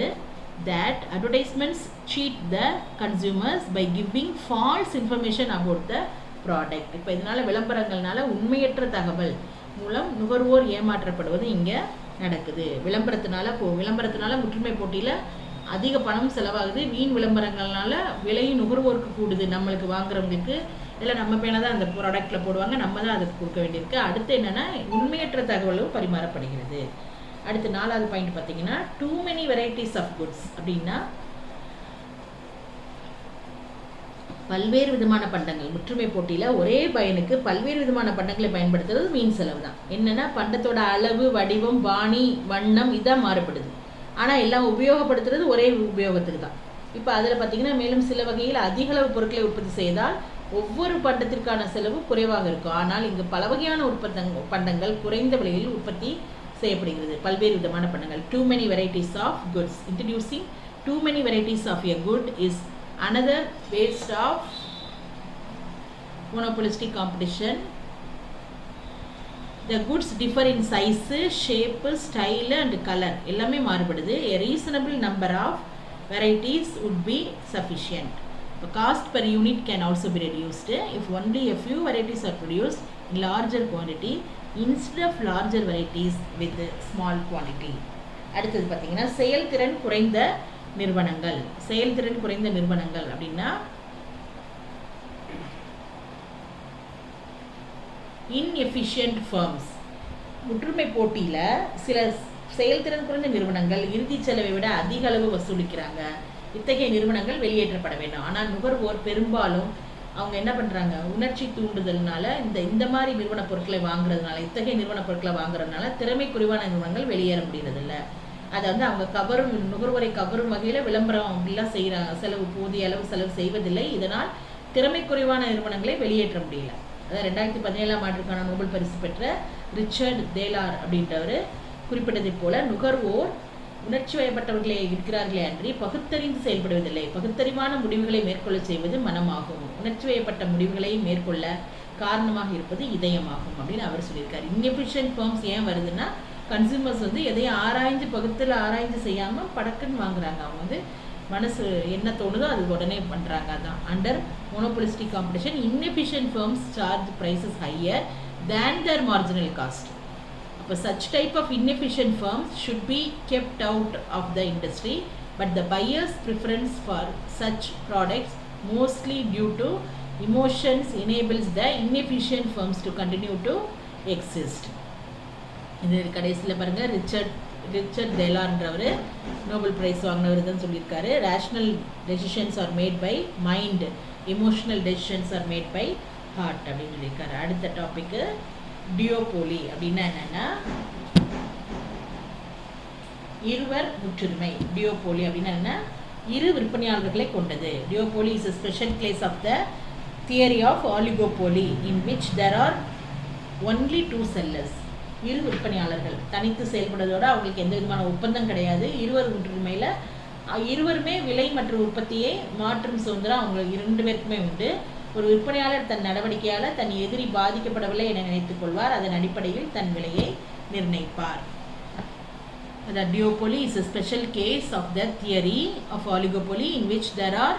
that advertisements cheat the consumers by giving false information about the product. இப்போ இதனால் விளம்பரங்கள்னால உண்மையற்ற தகவல் மூலம் நுகர்வோர் ஏமாற்றப்படுவது இங்கே நடக்குது. விளம்பரத்தினால முற்றுரிமை போட்டியில் அதிக பணம் செலவாகுது. வீண் விளம்பரங்கள்னால விலையும் நுகர்வோருக்கு கூடுது. நம்மளுக்கு வாங்குறவங்களுக்கு இல்லை நம்ம பேனை தான் அந்த ப்ராடக்டில் போடுவாங்க, நம்ம தான் அதுக்கு கொடுக்க வேண்டியிருக்கு. அடுத்து என்னென்னா உண்மையற்ற தகவலும் பரிமாறப்படுகிறது. அடுத்து 4வது பாயிண்ட் பார்த்தீங்கன்னா too many varieties of goods. அப்படின்னா பல்வேறு விதமான பண்டங்கள். முற்றுரிமை போட்டியில் ஒரே பயனுக்கு பல்வேறு விதமான பண்டங்களை பயன்படுத்துறது வீண் செலவு தான். என்னென்னா பண்டத்தோட அளவு, வடிவம், பாணி, வண்ணம் இதான் மாறுபடுது. ஆனால் எல்லாம் உபயோகப்படுத்துறது ஒரே உபயோகத்துக்கு தான். இப்போ அதில் பார்த்தீங்கன்னா மேலும் சில வகையில் அதிக அளவு பொருட்களை உற்பத்தி செய்தால் ஒவ்வொரு பண்டத்திற்கான செலவு குறைவாக இருக்கும். ஆனால் இங்கு பல வகையான பண்டங்கள் குறைந்த விலையில் உற்பத்தி செய்யப்படுகிறது. பல்வேறு விதமான பண்டங்கள். Too many varieties of goods. Introducing too many varieties of a good is another waste of monopolistic competition. The goods differ in size, shape, style and color. எல்லாமே மாறுபடுது. A reasonable number of varieties would be sufficient. The cost per unit can also be reduced if only a few varieties are produced in larger quantity instead of larger varieties with small quantity. அடுத்தது பார்த்தீங்கன்னா செயல்திறன் குறைந்த நிறுவனங்கள். செயல்திறன் குறைந்த நிறுவனங்கள் அப்படின்னா inefficient firms. முற்றுரிமை போட்டியில் சில செயல்திறன் குறைந்த நிறுவனங்கள் இறுதி செலவை விட அதிக அளவு வசூலிக்கிறாங்க. இத்தகைய நிறுவனங்கள் வெளியேற்றப்பட வேண்டும். ஆனால் நுகர்வோர் பெரும்பாலும் அவங்க என்ன பண்ணுறாங்க, உணர்ச்சி தூண்டுதல்னால இந்த மாதிரி நிறுவன பொருட்களை வாங்குறதுனால, இத்தகைய நிறுவன பொருட்களை வாங்குறதுனால திறமை குறைவான நிறுவனங்கள் வெளியேற முடியறதில்ல. அதை அவங்க நுகர்வோரை கவரும் வகையில் விளம்பரம் அப்படிலாம் செய்கிறாங்க. போதிய அளவு செலவு செய்வதில்லை. இதனால் திறமை குறைவான நிறுவனங்களை வெளியேற்ற முடியல. அதான் 2017ஆம் ஆண்டுக்கான நோபல் பரிசு பெற்ற ரிச்சர்ட் தேலார் அப்படின்றவர் குறிப்பிட்டதை போல நுகர்வோர் உணர்ச்சி வயப்பட்டவர்களே இருக்கிறார்களே அன்றி பகுத்தறிந்து செயல்படுவதில்லை. பகுத்தறிவான முடிவுகளை மேற்கொள்ள செய்வது மனமாகும். உணர்ச்சி வயப்பட்ட முடிவுகளை மேற்கொள்ள காரணமாக இருப்பது இதயமாகும் அப்படின்னு அவர் சொல்லியிருக்காரு. இன்எஃபிஷியன்ட் ஃபார்ம்ஸ் ஏன் வருதுன்னா, கன்சியூமர்ஸ் வந்து எதையும் ஆராய்ஞ்சு பகுத்தில் ஆராய்ஞ்சு செய்யாமல் படக்குன்னு வாங்குறாங்க. அவங்க வந்து மனசு என்ன தோணுதோ அது உடனே பண்ணுறாங்க. அதான் under monopolistic competition inefficient firms charge prices higher than their marginal cost. அப்போ such type of inefficient firms should be kept out of the industry, but the buyer's preference for such products, mostly due to emotions, enables the inefficient firms to continue to exist. இது கடைசியில் பாருங்கள், Richard டெய்லார்ன்றவர் Nobel prize வாங்கினவர் தான் சொல்லியிருக்காரு. Rational decisions are made by mind, emotional decisions are made by heart அப்படின்னு சொல்லியிருக்காரு. அடுத்த டாபிக்கு டியோபோலி அப்படின்னா என்னன்னா, இருவர் முற்றுரிமை. டியோபோலி அப்படின்னா என்ன, இரு விற்பனையாளர்களை கொண்டது. டியோபோலி is a special case of the theory of oligopoly in which there are only two sellers. இரு விற்பனையாளர்கள் தனித்து செயல்படுவதோடு அவங்களுக்கு எந்த விதமான ஒப்பந்தம் கிடையாது. இருவர் முற்றுரிமையில் இருவருமே விலை மற்றும் உற்பத்தியை மாற்றும் சுதந்திரம் அவங்க 2 பேருக்குமே உண்டு. ஒரு விற்பனையாளர் தன் நடவடிக்கையால் தன் எதிரி பாதிக்கப்படவில்லை என நினைத்துக் கொள்வார். அதன் அடிப்படையில் தன் விலையை நிர்ணயிப்பார். The duopoly is a special case of the theory of oligopoly in which there are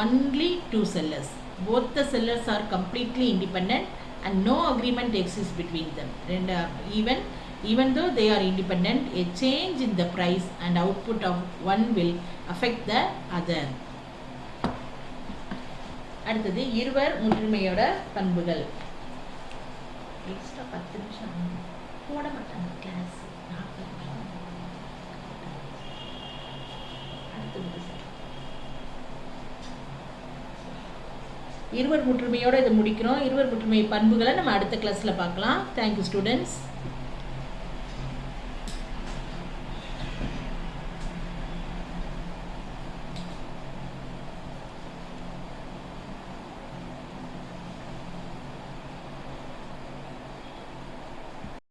only two sellers. Both the sellers are completely independent and no agreement exists between them. And even though they are independent, a change in the price and output of one will affect the other. அடுத்தது இருவர் முற்றுரிமையோட பண்புகள். Extra 10 நிமிஷம் போட மாட்டாங்க class. இருவர் முற்றுமையோட இதை முடிக்கிறோம். இருவர் முற்றுமை பண்புகளை நம்ம அடுத்த கிளாஸில் பார்க்கலாம். Thank you students.